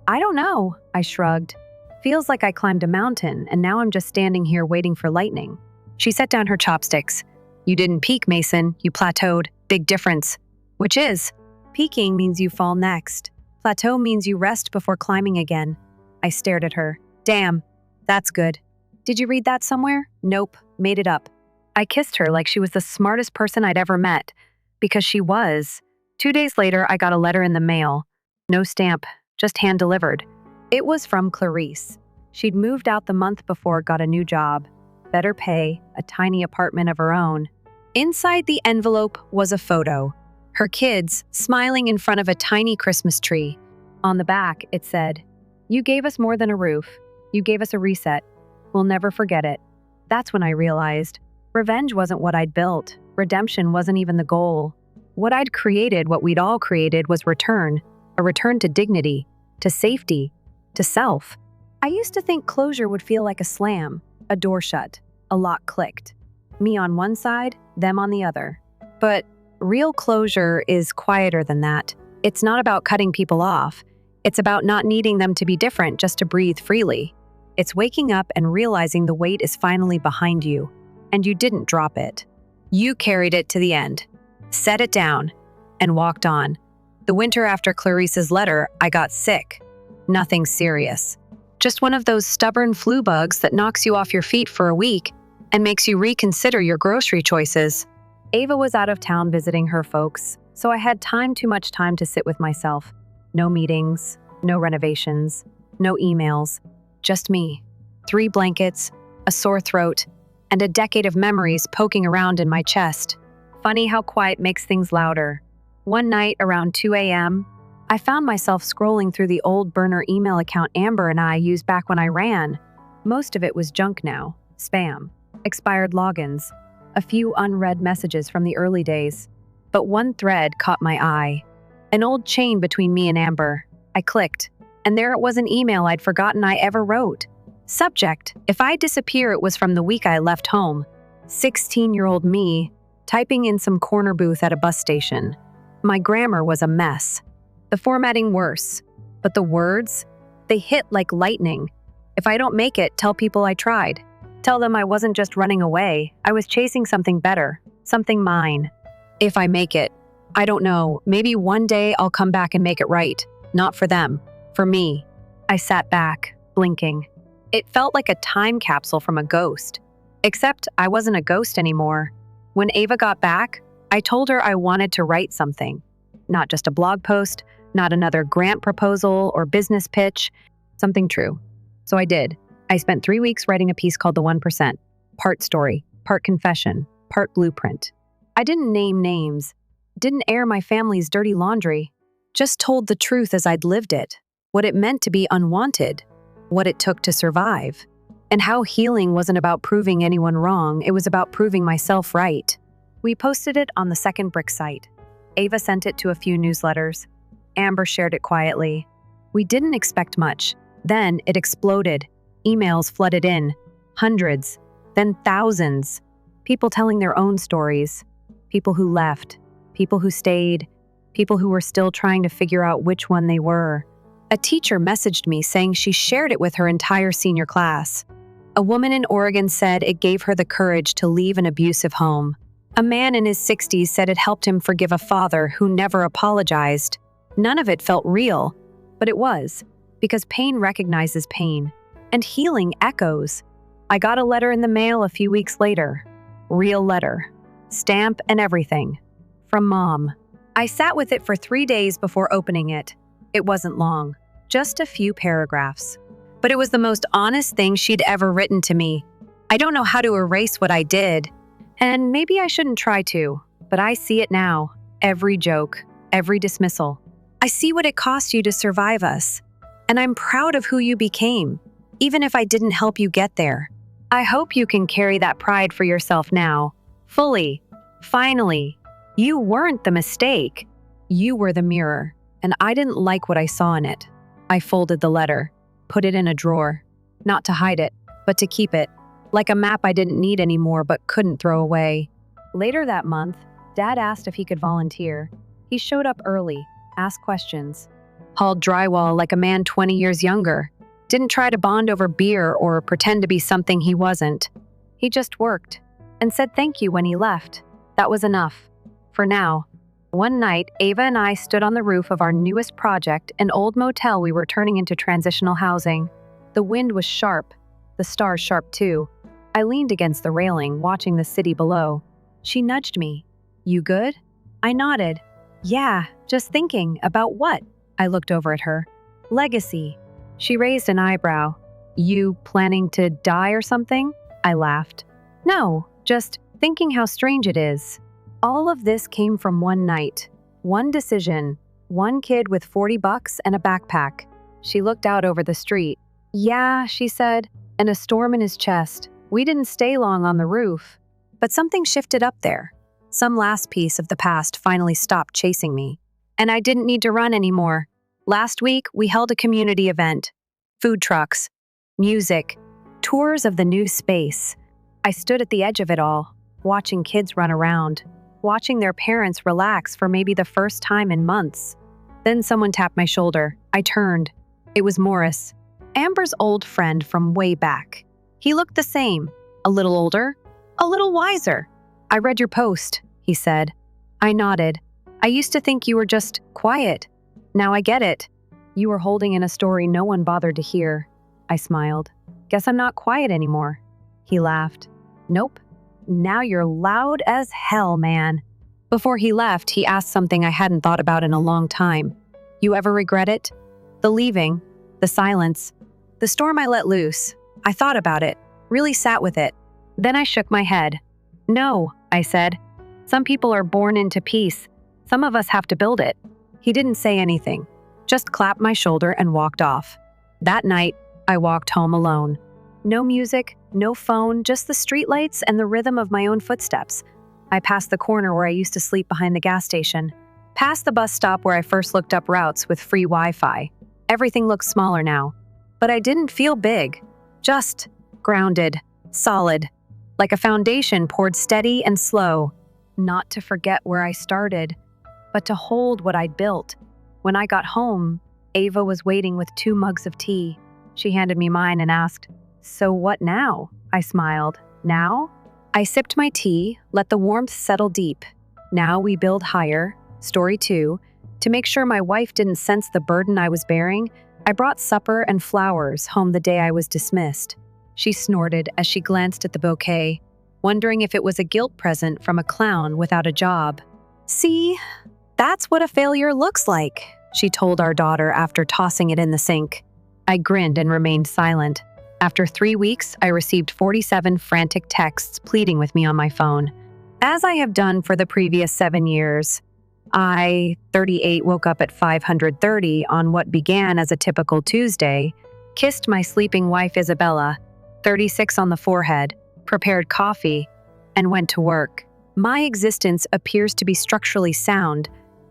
"I don't know," I shrugged. "Feels like I climbed a mountain, and now I'm just standing here waiting for lightning." She set down her chopsticks. "You didn't peak, Mason. You plateaued. Big difference." "Which is?" "Peaking means you fall next. Plateau means you rest before climbing again." I stared at her. "Damn, that's good. Did you read that somewhere?" "Nope, made it up." I kissed her like she was the smartest person I'd ever met, because she was. 2 days later, I got a letter in the mail. No stamp, just hand-delivered. It was from Clarice. She'd moved out the month before, got a new job. Better pay, a tiny apartment of her own. Inside the envelope was a photo. Her kids, smiling in front of a tiny Christmas tree. On the back, it said, "You gave us more than a roof. You gave us a reset. We'll never forget it." That's when I realized revenge wasn't what I'd built. Redemption wasn't even the goal. What I'd created, what we'd all created, was return. A return to dignity, to safety, to self. I used to think closure would feel like a slam, a door shut, a lock clicked. Me on one side, them on the other. But real closure is quieter than that. It's not about cutting people off. It's about not needing them to be different just to breathe freely. It's waking up and realizing the weight is finally behind you, and you didn't drop it. You carried it to the end, set it down, and walked on. The winter after Clarice's letter, I got sick. Nothing serious. Just one of those stubborn flu bugs that knocks you off your feet for a week and makes you reconsider your grocery choices. Ava was out of town visiting her folks, so I had too much time to sit with myself. No meetings, no renovations, no emails, just me. 3 blankets, a sore throat, and a decade of memories poking around in my chest. Funny how quiet makes things louder. One night around 2 a.m., I found myself scrolling through the old burner email account Amber and I used back when I ran. Most of it was junk now, spam, expired logins. a few unread messages from the early days. But one thread caught my eye. An old chain between me and Amber. I clicked, and there it was, an email I'd forgotten I ever wrote. Subject: if I disappear, it was from the week I left home. 16-year-old me, typing in some corner booth at a bus station. My grammar was a mess. The formatting worse. But the words? They hit like lightning. If I don't make it, tell people I tried. Tell them I wasn't just running away, I was chasing something better, something mine. If I make it, I don't know, maybe one day I'll come back and make it right. Not for them, for me. I sat back, blinking. It felt like a time capsule from a ghost. Except I wasn't a ghost anymore. When Ava got back, I told her I wanted to write something. Not just a blog post, not another grant proposal or business pitch, something true. So I did. I spent 3 weeks writing a piece called The 1%, part story, part confession, part blueprint. I didn't name names, didn't air my family's dirty laundry, just told the truth as I'd lived it, what it meant to be unwanted, what it took to survive, and how healing wasn't about proving anyone wrong, it was about proving myself right. We posted it on the Second Brick site. Ava sent it to a few newsletters. Amber shared it quietly. We didn't expect much. Then it exploded. Emails flooded in. Hundreds, then thousands. People telling their own stories. People who left. People who stayed. People who were still trying to figure out which one they were. A teacher messaged me saying she shared it with her entire senior class. A woman in Oregon said it gave her the courage to leave an abusive home. A man in his 60s said it helped him forgive a father who never apologized. None of it felt real, but it was, because pain recognizes pain, and healing echoes. I got a letter in the mail a few weeks later. Real letter. Stamp and everything. From Mom. I sat with it for 3 days before opening it. It wasn't long, just a few paragraphs. But it was the most honest thing she'd ever written to me. I don't know how to erase what I did, and maybe I shouldn't try to, but I see it now. Every joke, every dismissal. I see what it cost you to survive us, and I'm proud of who you became, even if I didn't help you get there. I hope you can carry that pride for yourself now, fully, finally. You weren't the mistake. You were the mirror, and I didn't like what I saw in it. I folded the letter, put it in a drawer, not to hide it, but to keep it, like a map I didn't need anymore but couldn't throw away. Later that month, Dad asked if he could volunteer. He showed up early, asked questions, hauled drywall like a man 20 years younger, didn't try to bond over beer or pretend to be something he wasn't. He just worked and said thank you when he left. That was enough. For now. One night, Ava and I stood on the roof of our newest project, an old motel we were turning into transitional housing. The wind was sharp, the stars sharp too. I leaned against the railing, watching the city below. She nudged me. You good? I nodded. Yeah, just thinking. About what? I looked over at her. Legacy. She raised an eyebrow. You planning to die or something? I laughed. No, just thinking how strange it is. All of this came from one night, one decision, one kid with $40 and a backpack. She looked out over the street. Yeah, she said, and a storm in his chest. We didn't stay long on the roof, but something shifted up there. Some last piece of the past finally stopped chasing me, and I didn't need to run anymore. Last week, we held a community event. Food trucks, music, tours of the new space. I stood at the edge of it all, watching kids run around, watching their parents relax for maybe the first time in months. Then someone tapped my shoulder. I turned. It was Morris, Amber's old friend from way back. He looked the same, a little older, a little wiser. I read your post, he said. I nodded. I used to think you were just quiet. Now I get it. You were holding in a story no one bothered to hear. I smiled. Guess I'm not quiet anymore. He laughed. Nope. Now you're loud as hell, man. Before he left, he asked something I hadn't thought about in a long time. You ever regret it? The leaving, the silence, the storm I let loose. I thought about it, really sat with it. Then I shook my head. No, I said. Some people are born into peace. Some of us have to build it. He didn't say anything, just clapped my shoulder and walked off. That night, I walked home alone. No music, no phone, just the streetlights and the rhythm of my own footsteps. I passed the corner where I used to sleep behind the gas station, past the bus stop where I first looked up routes with free Wi-Fi. Everything looked smaller now, but I didn't feel big, just grounded, solid, like a foundation poured steady and slow, not to forget where I started, but to hold what I'd built. When I got home, Ava was waiting with 2 mugs of tea. She handed me mine and asked, "So what now?" I smiled. "Now?" I sipped my tea, let the warmth settle deep. Now we build higher. Story 2. To make sure my wife didn't sense the burden I was bearing, I brought supper and flowers home the day I was dismissed. She snorted as she glanced at the bouquet, wondering if it was a guilt present from a clown without a job. "See, that's what a failure looks like," she told our daughter after tossing it in the sink. I grinned and remained silent. After 3 weeks, I received 47 frantic texts pleading with me on my phone. As I have done for the previous 7 years, I, 38, woke up at 5:30 on what began as a typical Tuesday, kissed my sleeping wife Isabella, 36, on the forehead, prepared coffee, and went to work. My existence appears to be structurally sound.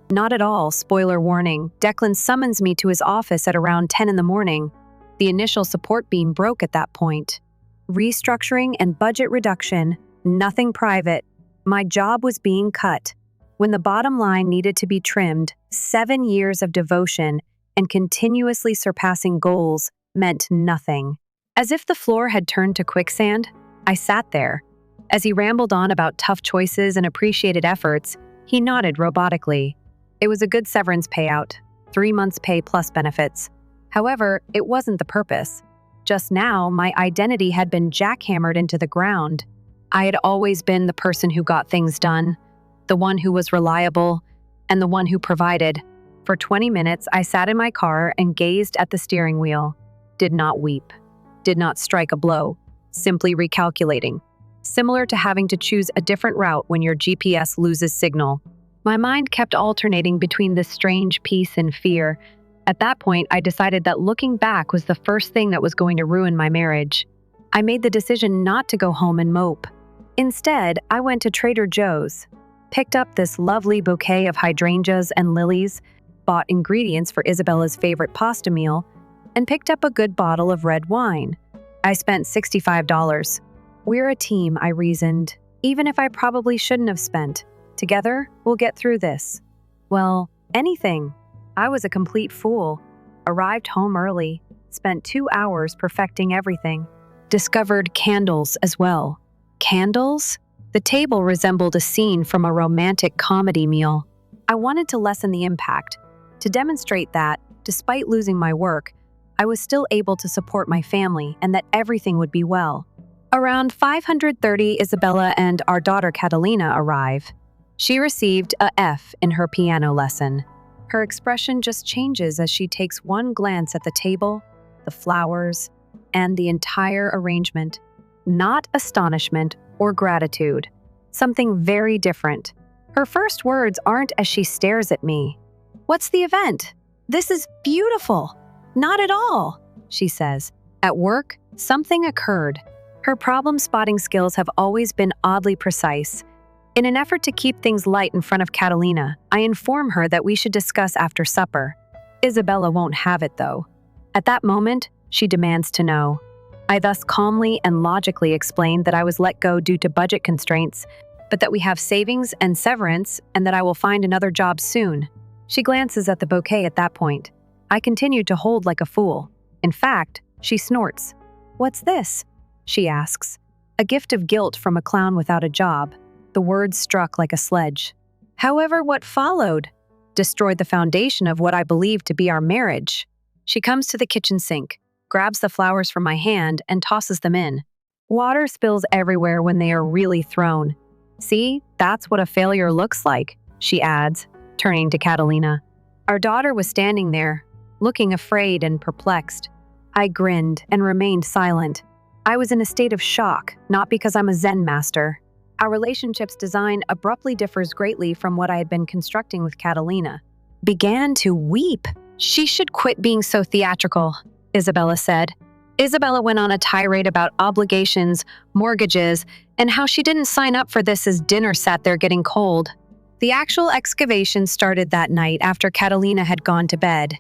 Not at all, spoiler warning. Declan summons me to his office at around 10 in the morning. The initial support beam broke at that point. Restructuring and budget reduction, nothing private. My job was being cut. When the bottom line needed to be trimmed, 7 years of devotion and continuously surpassing goals meant nothing. As if the floor had turned to quicksand, I sat there. As he rambled on about tough choices and appreciated efforts, he nodded robotically. It was a good severance payout, 3 months' pay plus benefits. However, it wasn't the purpose. Just now, my identity had been jackhammered into the ground. I had always been the person who got things done, the one who was reliable, and the one who provided. For 20 minutes, I sat in my car and gazed at the steering wheel. Did not weep. Did not strike a blow. Simply recalculating. Similar to having to choose a different route when your GPS loses signal. My mind kept alternating between this strange peace and fear. At that point, I decided that looking back was the first thing that was going to ruin my marriage. I made the decision not to go home and mope. Instead, I went to Trader Joe's, picked up this lovely bouquet of hydrangeas and lilies, bought ingredients for Isabella's favorite pasta meal, and picked up a good bottle of red wine. I spent $65. We're a team, I reasoned, even if I probably shouldn't have spent. Together, we'll get through this. Well, anything. I was a complete fool. Arrived home early, spent 2 hours perfecting everything. Discovered candles as well. Candles? The table resembled a scene from a romantic comedy meal. I wanted to lessen the impact, to demonstrate that, despite losing my work, I was still able to support my family and that everything would be well. Around 5:30, Isabella and our daughter Catalina arrive. She received a F in her piano lesson. Her expression just changes as she takes one glance at the table, the flowers, and the entire arrangement. Not astonishment or gratitude. Something very different. Her first words aren't as she stares at me. "What's the event? This is beautiful." "Not at all," she says. At work, something occurred. Her problem-spotting skills have always been oddly precise. In an effort to keep things light in front of Catalina, I inform her that we should discuss after supper. Isabella won't have it, though. At that moment, she demands to know. I thus calmly and logically explain that I was let go due to budget constraints, but that we have savings and severance and that I will find another job soon. She glances at the bouquet at that point. I continue to hold like a fool. In fact, she snorts. "What's this?" she asks. A gift of guilt from a clown without a job. The words struck like a sledge. However, what followed destroyed the foundation of what I believed to be our marriage. She comes to the kitchen sink, grabs the flowers from my hand, and tosses them in. Water spills everywhere when they are really thrown. "See, that's what a failure looks like," she adds, turning to Catalina. Our daughter was standing there, looking afraid and perplexed. I grinned and remained silent. I was in a state of shock, not because I'm a Zen master. Our relationship's design abruptly differs greatly from what I had been constructing with Catalina. Began to weep. "She should quit being so theatrical," Isabella said. Isabella went on a tirade about obligations, mortgages, and how she didn't sign up for this as dinner sat there getting cold. The actual excavation started that night after Catalina had gone to bed.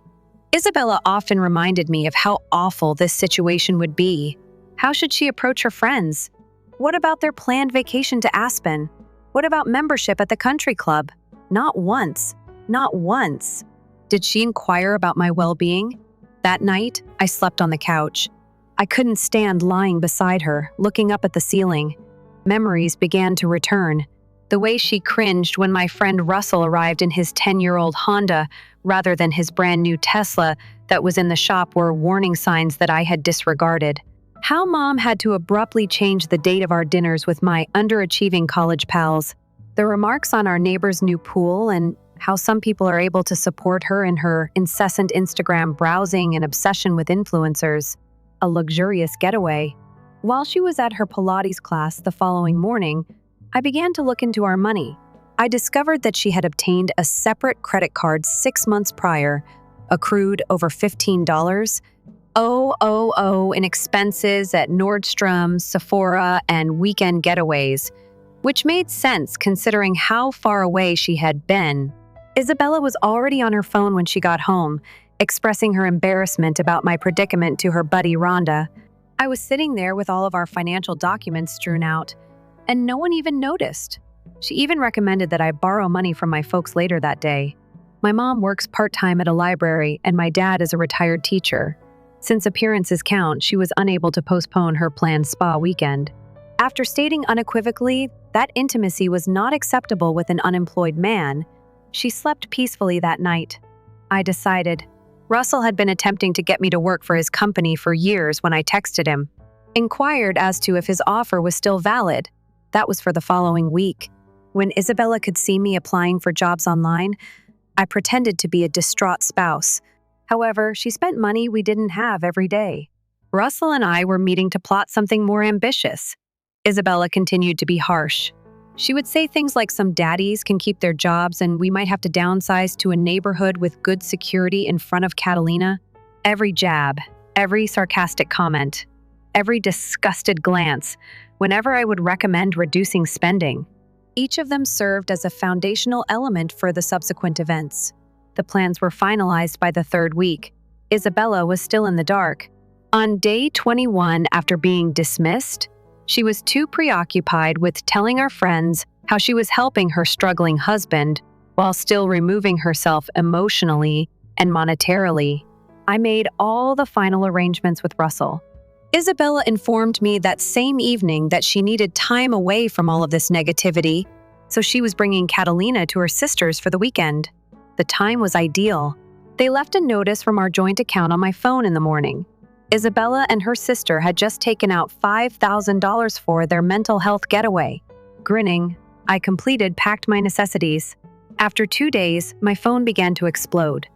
Isabella often reminded me of how awful this situation would be. How should she approach her friends? What about their planned vacation to Aspen? What about membership at the country club? Not once. Not once. Did she inquire about my well-being? That night, I slept on the couch. I couldn't stand lying beside her, looking up at the ceiling. Memories began to return. The way she cringed when my friend Russell arrived in his 10-year-old Honda rather than his brand-new Tesla that was in the shop were warning signs that I had disregarded. How Mom had to abruptly change the date of our dinners with my underachieving college pals. The remarks on our neighbor's new pool and how some people are able to support her in her incessant Instagram browsing and obsession with influencers. A luxurious getaway. While she was at her Pilates class the following morning, I began to look into our money. I discovered that she had obtained a separate credit card 6 months prior, accrued over $15, in expenses at Nordstrom, Sephora, and weekend getaways, which made sense considering how far away she had been. Isabella was already on her phone when she got home, expressing her embarrassment about my predicament to her buddy Rhonda. I was sitting there with all of our financial documents strewn out, and no one even noticed. She even recommended that I borrow money from my folks later that day. My mom works part-time at a library, and my dad is a retired teacher. Since appearances count, she was unable to postpone her planned spa weekend. After stating unequivocally that intimacy was not acceptable with an unemployed man, she slept peacefully that night. I decided. Russell had been attempting to get me to work for his company for years when I texted him. Inquired as to if his offer was still valid. That was for the following week. When Isabella could see me applying for jobs online, I pretended to be a distraught spouse. However, she spent money we didn't have every day. Russell and I were meeting to plot something more ambitious. Isabella continued to be harsh. She would say things like some daddies can keep their jobs and we might have to downsize to a neighborhood with good security in front of Catalina. Every jab, every sarcastic comment, every disgusted glance, whenever I would recommend reducing spending. Each of them served as a foundational element for the subsequent events. The plans were finalized by the third week. Isabella was still in the dark. On day 21, after being dismissed, she was too preoccupied with telling our friends how she was helping her struggling husband while still removing herself emotionally and monetarily. I made all the final arrangements with Russell. Isabella informed me that same evening that she needed time away from all of this negativity, so she was bringing Catalina to her sister's for the weekend. The time was ideal. They left a notice from our joint account on my phone in the morning. Isabella and her sister had just taken out $5,000 for their mental health getaway. Grinning, I packed my necessities. After 2 days, my phone began to explode.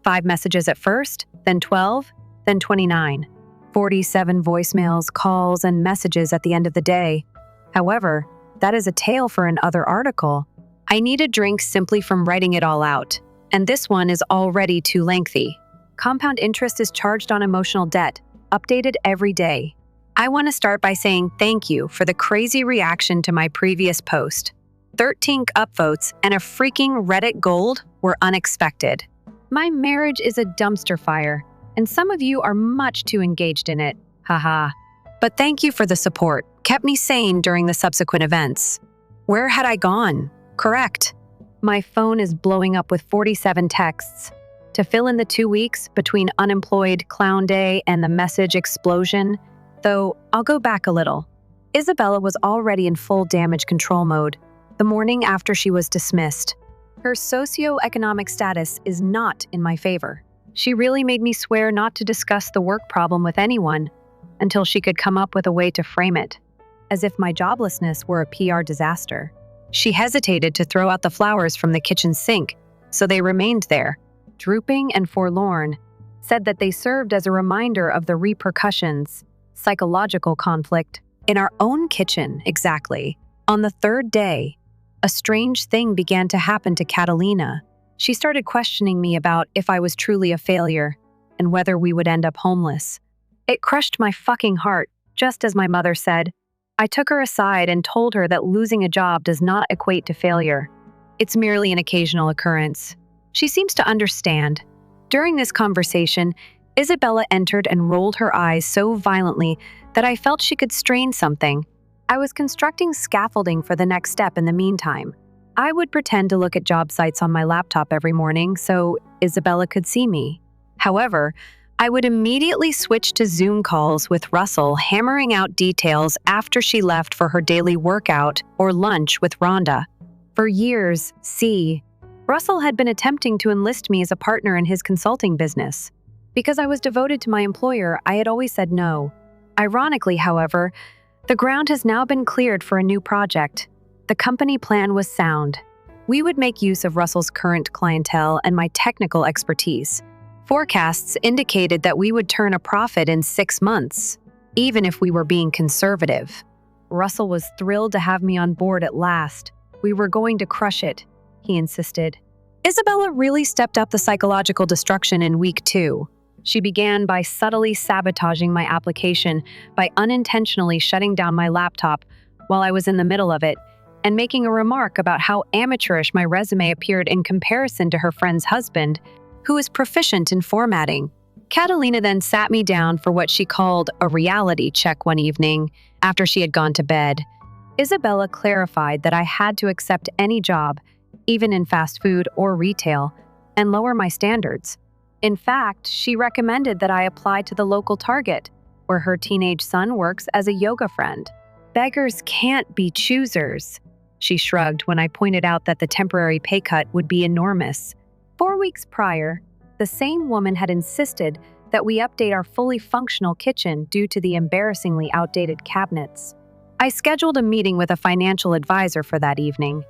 5 messages at first, then 12, then 29. 47 voicemails, calls, and messages at the end of the day. However, that is a tale for another article. I need a drink simply from writing it all out, and this one is already too lengthy. Compound interest is charged on emotional debt, updated every day. I want to start by saying thank you for the crazy reaction to my previous post. 13 upvotes and a freaking Reddit gold were unexpected. My marriage is a dumpster fire, and some of you are much too engaged in it. Haha. But thank you for the support. Kept me sane during the subsequent events. Where had I gone? Correct. My phone is blowing up with 47 texts. To fill in the 2 weeks between unemployed clown day and the message explosion, though I'll go back a little. Isabella was already in full damage control mode the morning after she was dismissed. Her socioeconomic status is not in my favor. She really made me swear not to discuss the work problem with anyone until she could come up with a way to frame it, as if my joblessness were a PR disaster. She hesitated to throw out the flowers from the kitchen sink, so they remained there, drooping and forlorn, said that they served as a reminder of the repercussions, psychological conflict, in our own kitchen, exactly. On the third day, a strange thing began to happen to Catalina. She started questioning me about if I was truly a failure and whether we would end up homeless. It crushed my fucking heart, just as my mother said. I took her aside and told her that losing a job does not equate to failure. It's merely an occasional occurrence. She seems to understand. During this conversation, Isabella entered and rolled her eyes so violently that I felt she could strain something. I was constructing scaffolding for the next step in the meantime. I would pretend to look at job sites on my laptop every morning so Isabella could see me. However, I would immediately switch to Zoom calls with Russell, hammering out details after she left for her daily workout or lunch with Rhonda. For years, Russell had been attempting to enlist me as a partner in his consulting business. Because I was devoted to my employer, I had always said no. Ironically, however, the ground has now been cleared for a new project. The company plan was sound. We would make use of Russell's current clientele and my technical expertise. Forecasts indicated that we would turn a profit in 6 months, even if we were being conservative. Russell was thrilled to have me on board at last. We were going to crush it, he insisted. Isabella really stepped up the psychological destruction in week 2. She began by subtly sabotaging my application by unintentionally shutting down my laptop while I was in the middle of it and making a remark about how amateurish my resume appeared in comparison to her friend's husband, who is proficient in formatting. Catalina then sat me down for what she called a reality check one evening after she had gone to bed. Isabella clarified that I had to accept any job, even in fast food or retail, and lower my standards. In fact, she recommended that I apply to the local Target, where her teenage son works as a yoga friend. Beggars can't be choosers, she shrugged when I pointed out that the temporary pay cut would be enormous. 4 weeks prior, the same woman had insisted that we update our fully functional kitchen due to the embarrassingly outdated cabinets. I scheduled a meeting with a financial advisor for that evening.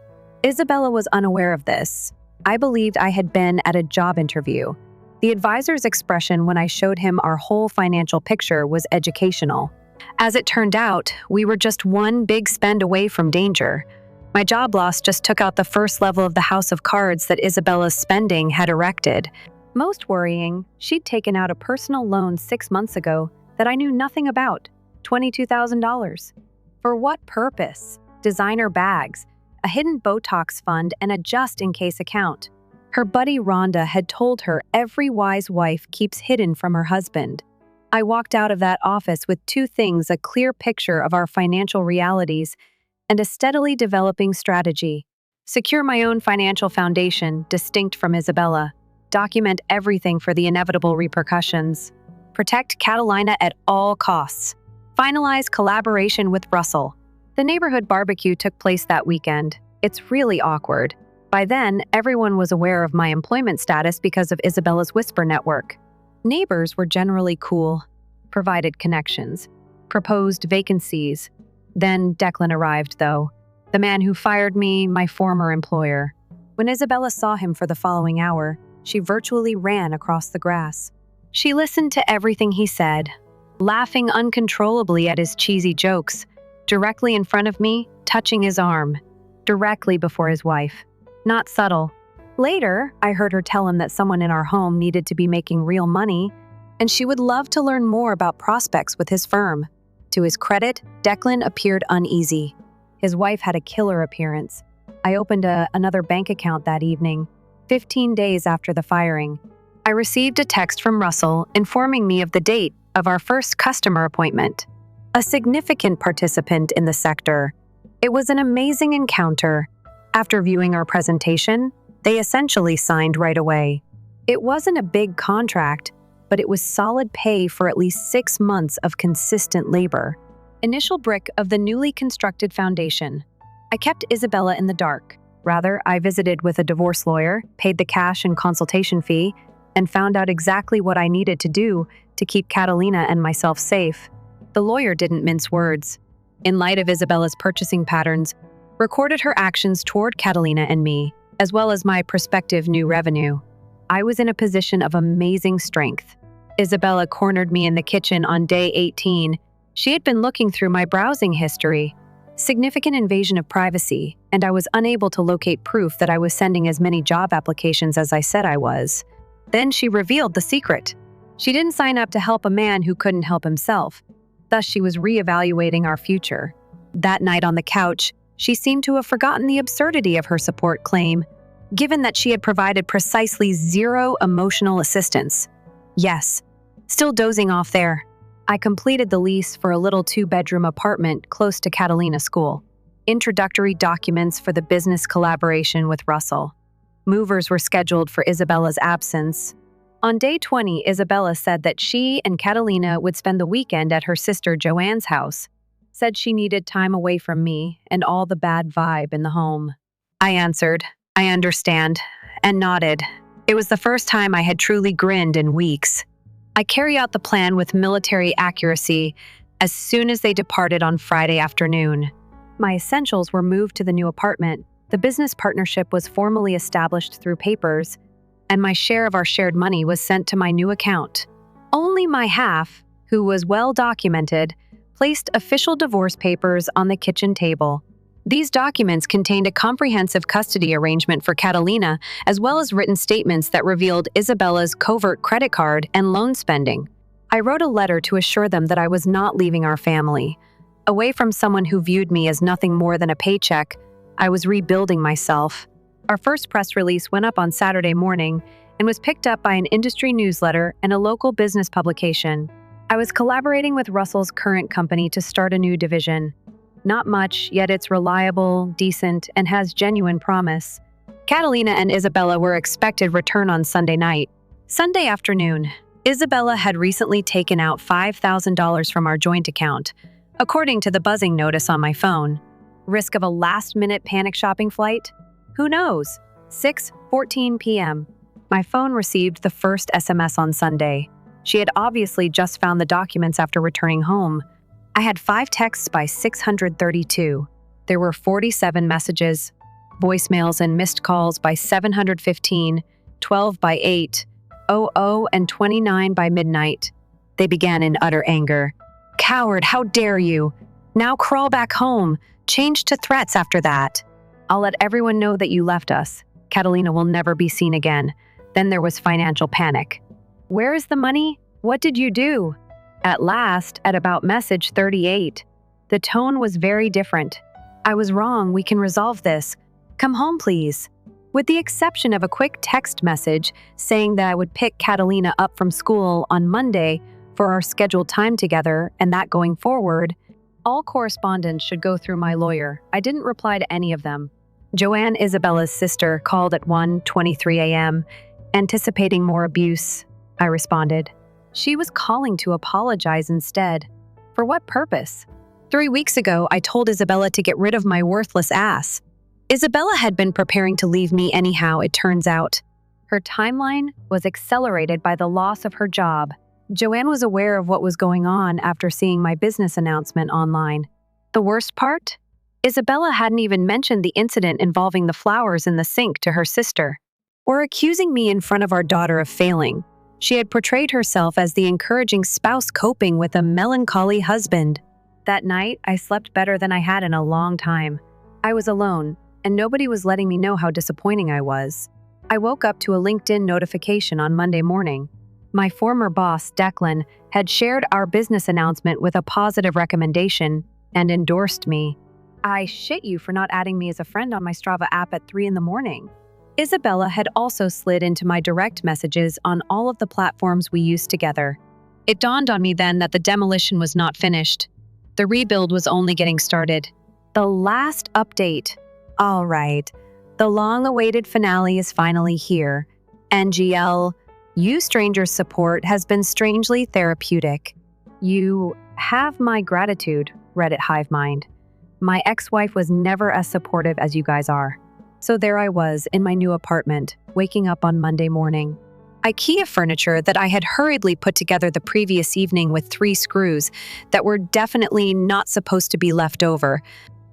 Isabella was unaware of this. I believed I had been at a job interview. The advisor's expression when I showed him our whole financial picture was educational. As it turned out, we were just one big spend away from danger. My job loss just took out the first level of the house of cards that Isabella's spending had erected. Most worrying, she'd taken out a personal loan 6 months ago that I knew nothing about, $22,000. For what purpose? Designer bags, a hidden Botox fund, and a just-in-case account. Her buddy Rhonda had told her every wise wife keeps hidden from her husband. I walked out of that office with 2 things: a clear picture of our financial realities and a steadily developing strategy. Secure my own financial foundation, distinct from Isabella. Document everything for the inevitable repercussions. Protect Catalina at all costs. Finalize collaboration with Russell. The neighborhood barbecue took place that weekend. It's really awkward. By then, everyone was aware of my employment status because of Isabella's Whisper network. Neighbors were generally cool, provided connections, proposed vacancies. Then Declan arrived, though, the man who fired me, my former employer. When Isabella saw him for the following hour, she virtually ran across the grass. She listened to everything he said, laughing uncontrollably at his cheesy jokes, directly in front of me, touching his arm, directly before his wife. Not subtle. Later, I heard her tell him that someone in our home needed to be making real money, and she would love to learn more about prospects with his firm. To his credit, Declan appeared uneasy. His wife had a killer appearance. I opened another bank account that evening, 15 days after the firing. I received a text from Russell informing me of the date of our first customer appointment. A significant participant in the sector. It was an amazing encounter. After viewing our presentation, they essentially signed right away. It wasn't a big contract, but it was solid pay for at least 6 months of consistent labor. Initial brick of the newly constructed foundation. I kept Isabella in the dark. Rather, I visited with a divorce lawyer, paid the cash and consultation fee, and found out exactly what I needed to do to keep Catalina and myself safe. The lawyer didn't mince words. In light of Isabella's purchasing patterns, recorded her actions toward Catalina and me, as well as my prospective new revenue. I was in a position of amazing strength. Isabella cornered me in the kitchen on day 18. She had been looking through my browsing history. Significant invasion of privacy, and I was unable to locate proof that I was sending as many job applications as I said I was. Then she revealed the secret. She didn't sign up to help a man who couldn't help himself. Thus, she was reevaluating our future. That night on the couch, she seemed to have forgotten the absurdity of her support claim, given that she had provided precisely zero emotional assistance. Yes, still dozing off there. I completed the lease for a little 2-bedroom apartment close to Catalina School. Introductory documents for the business collaboration with Russell. Movers were scheduled for Isabella's absence. On day 20, Isabella said that she and Catalina would spend the weekend at her sister Joanne's house. Said she needed time away from me and all the bad vibe in the home. I answered, "I understand," and nodded. It was the first time I had truly grinned in weeks. I carried out the plan with military accuracy as soon as they departed on Friday afternoon. My essentials were moved to the new apartment. The business partnership was formally established through papers, and my share of our shared money was sent to my new account. Only my half, who was well documented, placed official divorce papers on the kitchen table. These documents contained a comprehensive custody arrangement for Catalina, as well as written statements that revealed Isabella's covert credit card and loan spending. I wrote a letter to assure them that I was not leaving our family. Away from someone who viewed me as nothing more than a paycheck, I was rebuilding myself. Our first press release went up on Saturday morning and was picked up by an industry newsletter and a local business publication. I was collaborating with Russell's current company to start a new division. Not much, yet it's reliable, decent, and has genuine promise. Catalina and Isabella were expected return on Sunday night. Sunday afternoon, Isabella had recently taken out $5,000 from our joint account, according to the buzzing notice on my phone. Risk of a last-minute panic shopping flight? Who knows? 6:14 p.m. My phone received the first SMS on Sunday. She had obviously just found the documents after returning home. I had 5 texts by 632. There were 47 messages, voicemails and missed calls by 715, 12 by 8, 00 and 29 by midnight. They began in utter anger. "Coward, how dare you? Now crawl back home. Change to threats after that. I'll let everyone know that you left us. Catalina will never be seen again." Then there was financial panic. "Where is the money? What did you do?" At last, at about message 38, the tone was very different. "I was wrong. We can resolve this. Come home, please." With the exception of a quick text message saying that I would pick Catalina up from school on Monday for our scheduled time together and that going forward, all correspondence should go through my lawyer. I didn't reply to any of them. Joanne, Isabella's sister, called at 1:23 a.m., anticipating more abuse. I responded. She was calling to apologize instead. For what purpose? 3 weeks ago, I told Isabella to get rid of my worthless ass. Isabella had been preparing to leave me anyhow, it turns out. Her timeline was accelerated by the loss of her job. Joanne was aware of what was going on after seeing my business announcement online. The worst part? Isabella hadn't even mentioned the incident involving the flowers in the sink to her sister, or accusing me in front of our daughter of failing. She had portrayed herself as the encouraging spouse coping with a melancholy husband. That night, I slept better than I had in a long time. I was alone, and nobody was letting me know how disappointing I was. I woke up to a LinkedIn notification on Monday morning. My former boss, Declan, had shared our business announcement with a positive recommendation and endorsed me. I shit you for not adding me as a friend on my Strava app at 3 in the morning. Isabella had also slid into my direct messages on all of the platforms we used together. It dawned on me then that the demolition was not finished. The rebuild was only getting started. The last update. All right, the long-awaited finale is finally here. NGL, you strangers' support has been strangely therapeutic. You have my gratitude, Reddit Hivemind. My ex-wife was never as supportive as you guys are. So there I was in my new apartment, waking up on Monday morning. IKEA furniture that I had hurriedly put together the previous evening with 3 screws that were definitely not supposed to be left over,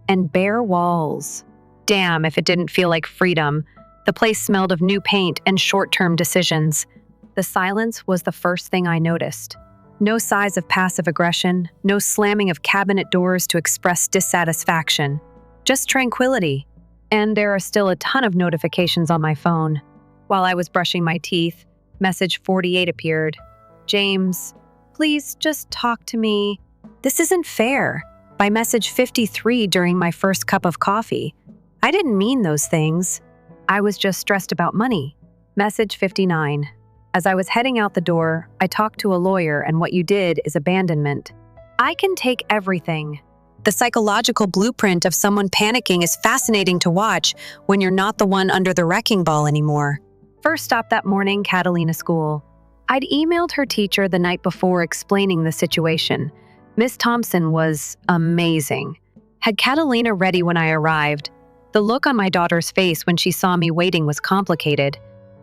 and bare walls. Damn, if it didn't feel like freedom. The place smelled of new paint and short-term decisions. The silence was the first thing I noticed. No sighs of passive aggression, no slamming of cabinet doors to express dissatisfaction. Just tranquility. And there are still a ton of notifications on my phone. While I was brushing my teeth, message 48 appeared. James, please just talk to me. This isn't fair. By message 53 during my first cup of coffee. I didn't mean those things. I was just stressed about money. Message 59. As I was heading out the door, I talked to a lawyer and what you did is abandonment. I can take everything. The psychological blueprint of someone panicking is fascinating to watch when you're not the one under the wrecking ball anymore. First stop that morning, Catalina School. I'd emailed her teacher the night before explaining the situation. Miss Thompson was amazing. Had Catalina ready when I arrived. The look on my daughter's face when she saw me waiting was complicated.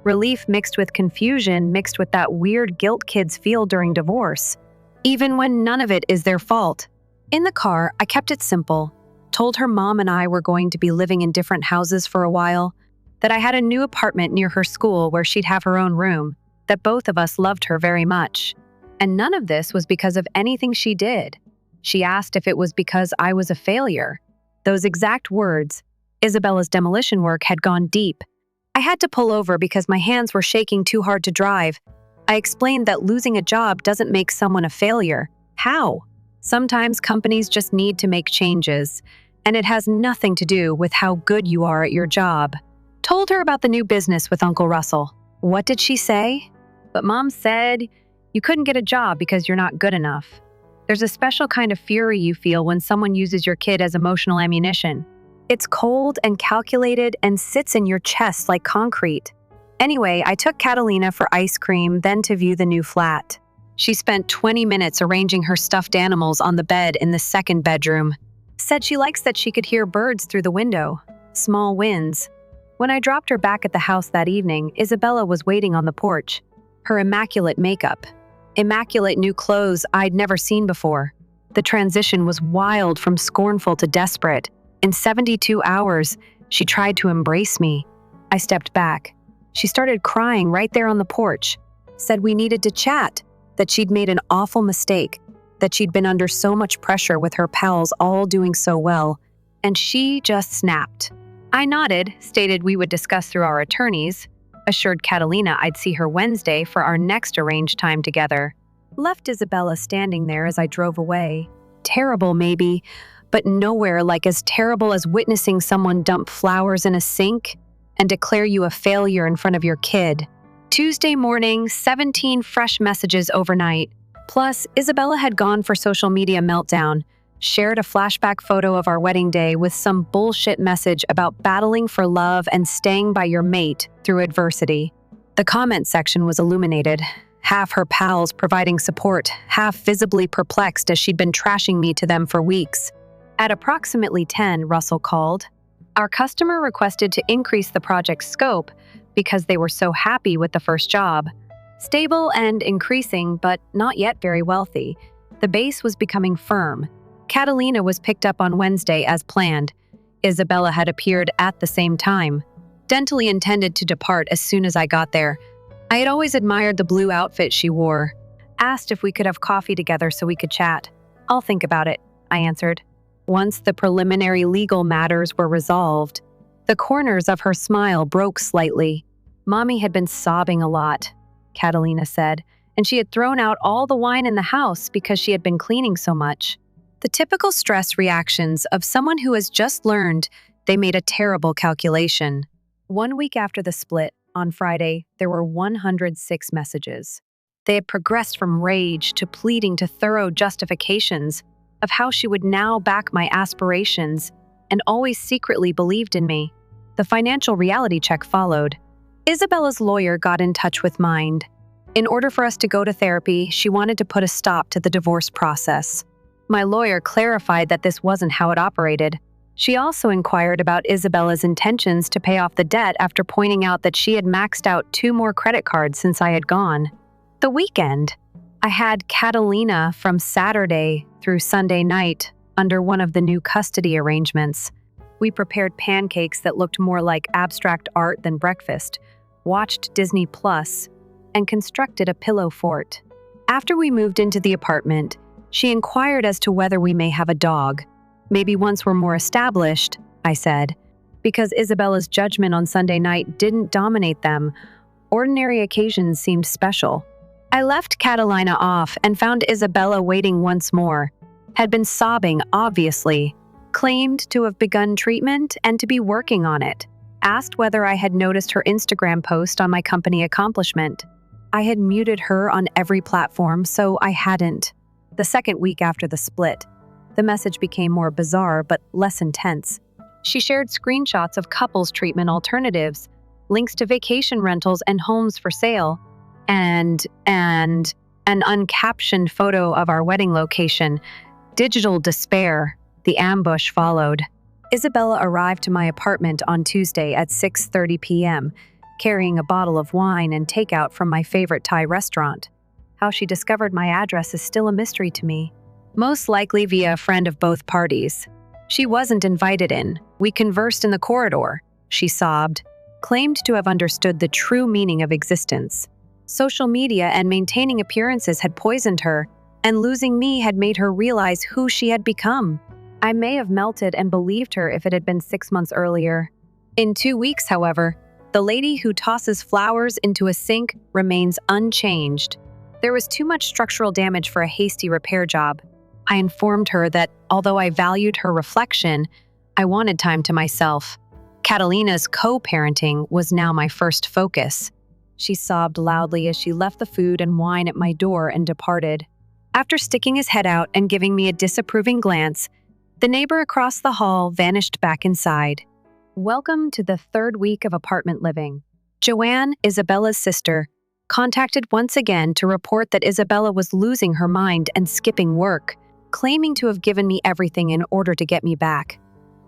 Relief mixed with confusion mixed with that weird guilt kids feel during divorce, even when none of it is their fault. In the car, I kept it simple. Told her mom and I were going to be living in different houses for a while, that I had a new apartment near her school where she'd have her own room, that both of us loved her very much. And none of this was because of anything she did. She asked if it was because I was a failure. Those exact words, Isabella's demolition work had gone deep. I had to pull over because my hands were shaking too hard to drive. I explained that losing a job doesn't make someone a failure. How? Sometimes companies just need to make changes, and it has nothing to do with how good you are at your job. Told her about the new business with Uncle Russell. What did she say? But Mom said, you couldn't get a job because you're not good enough. There's a special kind of fury you feel when someone uses your kid as emotional ammunition. It's cold and calculated and sits in your chest like concrete. Anyway, I took Catalina for ice cream, then to view the new flat. She spent 20 minutes arranging her stuffed animals on the bed in the second bedroom. Said she likes that she could hear birds through the window. Small wins. When I dropped her back at the house that evening, Isabella was waiting on the porch. Her immaculate makeup. Immaculate new clothes I'd never seen before. The transition was wild from scornful to desperate. In 72 hours, she tried to embrace me. I stepped back. She started crying right there on the porch. Said we needed to chat, that she'd made an awful mistake, that she'd been under so much pressure with her pals all doing so well, and she just snapped. I nodded, stated we would discuss through our attorneys, assured Catalina I'd see her Wednesday for our next arranged time together. Left Isabella standing there as I drove away. Terrible, maybe, but nowhere like as terrible as witnessing someone dump flowers in a sink and declare you a failure in front of your kid. Tuesday morning, 17 fresh messages overnight. Plus, Isabella had gone for social media meltdown, shared a flashback photo of our wedding day with some bullshit message about battling for love and staying by your mate through adversity. The comment section was illuminated. Half her pals providing support, half visibly perplexed as she'd been trashing me to them for weeks. At approximately 10, Russell called. Our customer requested to increase the project's scope because they were so happy with the first job. Stable and increasing, but not yet very wealthy. The base was becoming firm. Catalina was picked up on Wednesday as planned. Isabella had appeared at the same time. Dentally intended to depart as soon as I got there. I had always admired the blue outfit she wore. Asked if we could have coffee together so we could chat. I'll think about it, I answered. Once the preliminary legal matters were resolved, the corners of her smile broke slightly. Mommy had been sobbing a lot, Catalina said, and she had thrown out all the wine in the house because she had been cleaning so much. The typical stress reactions of someone who has just learned they made a terrible calculation. 1 week after the split, on Friday, there were 106 messages. They had progressed from rage to pleading to thorough justifications of how she would now back my aspirations and always secretly believed in me. The financial reality check followed. Isabella's lawyer got in touch with Mind. In order for us to go to therapy, she wanted to put a stop to the divorce process. My lawyer clarified that this wasn't how it operated. She also inquired about Isabella's intentions to pay off the debt after pointing out that she had maxed out 2 more credit cards since I had gone. The weekend, I had Catalina from Saturday through Sunday night under one of the new custody arrangements. We prepared pancakes that looked more like abstract art than breakfast, watched Disney Plus, and constructed a pillow fort. After we moved into the apartment, she inquired as to whether we may have a dog. Maybe once we're more established, I said, because Isabella's judgment on Sunday night didn't dominate them. Ordinary occasions seemed special. I left Catalina off and found Isabella waiting once more. Had been sobbing, obviously. Claimed to have begun treatment and to be working on it. Asked whether I had noticed her Instagram post on my company accomplishment. I had muted her on every platform, so I hadn't. The second week after the split, the message became more bizarre but less intense. She shared screenshots of couples treatment alternatives, links to vacation rentals and homes for sale, and an uncaptioned photo of our wedding location. Digital despair. The ambush followed. Isabella arrived to my apartment on Tuesday at 6:30 p.m., carrying a bottle of wine and takeout from my favorite Thai restaurant. How she discovered my address is still a mystery to me. Most likely via a friend of both parties. She wasn't invited in. We conversed in the corridor. She sobbed, claimed to have understood the true meaning of existence. Social media and maintaining appearances had poisoned her, and losing me had made her realize who she had become. I may have melted and believed her if it had been 6 months earlier. In 2 weeks, however, the lady who tosses flowers into a sink remains unchanged. There was too much structural damage for a hasty repair job. I informed her that, although I valued her reflection, I wanted time to myself. Catalina's co-parenting was now my first focus. She sobbed loudly as she left the food and wine at my door and departed. After sticking his head out and giving me a disapproving glance, the neighbor across the hall vanished back inside. Welcome to the third week of apartment living. Joanne, Isabella's sister, contacted once again to report that Isabella was losing her mind and skipping work, claiming to have given me everything in order to get me back.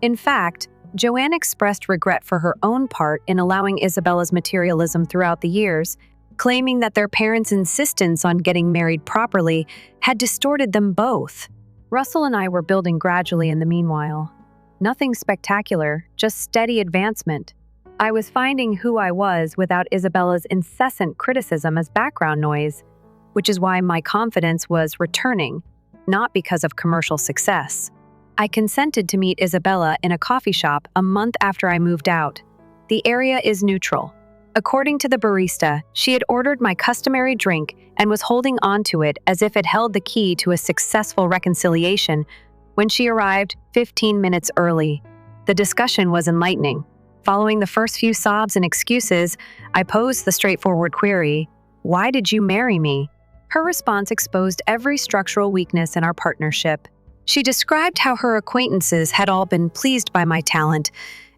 In fact, Joanne expressed regret for her own part in allowing Isabella's materialism throughout the years, claiming that their parents' insistence on getting married properly had distorted them both. Russell and I were building gradually in the meanwhile. Nothing spectacular, just steady advancement. I was finding who I was without Isabella's incessant criticism as background noise, which is why my confidence was returning, not because of commercial success. I consented to meet Isabella in a coffee shop a month after I moved out. The area is neutral. According to the barista, she had ordered my customary drink and was holding onto it as if it held the key to a successful reconciliation when she arrived 15 minutes early. The discussion was enlightening. Following the first few sobs and excuses, I posed the straightforward query, "Why did you marry me?" Her response exposed every structural weakness in our partnership. She described how her acquaintances had all been pleased by my talent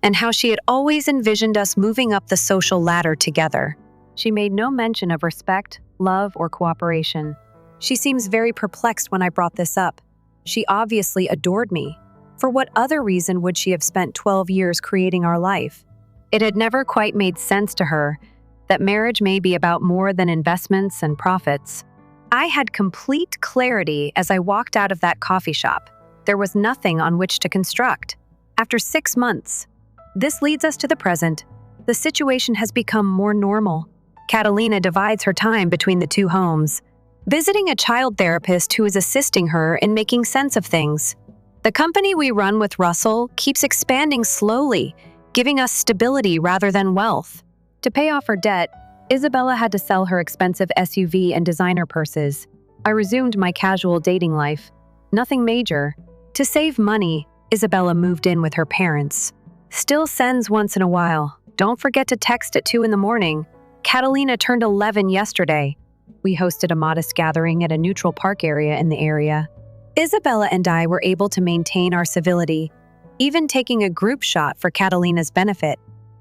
and how she had always envisioned us moving up the social ladder together. She made no mention of respect, love, or cooperation. She seems very perplexed when I brought this up. She obviously adored me. For what other reason would she have spent 12 years creating our life? It had never quite made sense to her that marriage may be about more than investments and profits. I had complete clarity as I walked out of that coffee shop. There was nothing on which to construct. After 6 months, this leads us to the present. The situation has become more normal. Catalina divides her time between the two homes, visiting a child therapist who is assisting her in making sense of things. The company we run with Russell keeps expanding slowly, giving us stability rather than wealth. To pay off her debt, Isabella had to sell her expensive SUV and designer purses. I resumed my casual dating life. Nothing major. To save money, Isabella moved in with her parents. Still sends once in a while. Don't forget to text at 2 in the morning. Catalina turned 11 yesterday. We hosted a modest gathering at a neutral park area in the area. Isabella and I were able to maintain our civility, even taking a group shot for Catalina's benefit.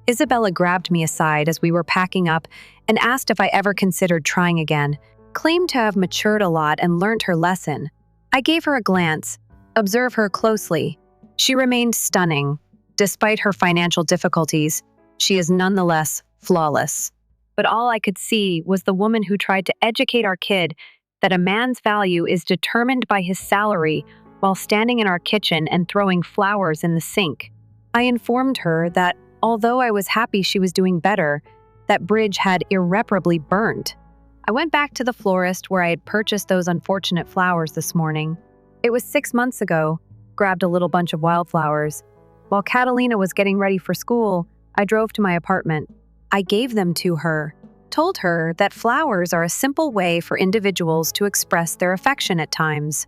Isabella grabbed me aside as we were packing up and asked if I ever considered trying again, claimed to have matured a lot and learned her lesson. I gave her a glance. Observe her closely. She remained stunning. Despite her financial difficulties, she is nonetheless flawless. But all I could see was the woman who tried to educate our kid that a man's value is determined by his salary while standing in our kitchen and throwing flowers in the sink. I informed her that, although I was happy she was doing better, that bridge had irreparably burnt. I went back to the florist where I had purchased those unfortunate flowers this morning. It was 6 months ago, grabbed a little bunch of wildflowers. While Catalina was getting ready for school, I drove to my apartment. I gave them to her, told her that flowers are a simple way for individuals to express their affection at times,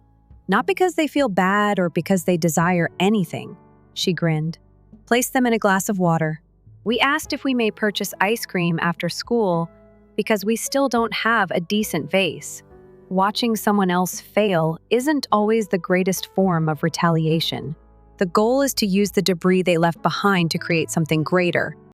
not because they feel bad or because they desire anything. She grinned. Place them in a glass of water. We asked if we may purchase ice cream after school because we still don't have a decent vase. Watching someone else fail isn't always the greatest form of retaliation. The goal is to use the debris they left behind to create something greater,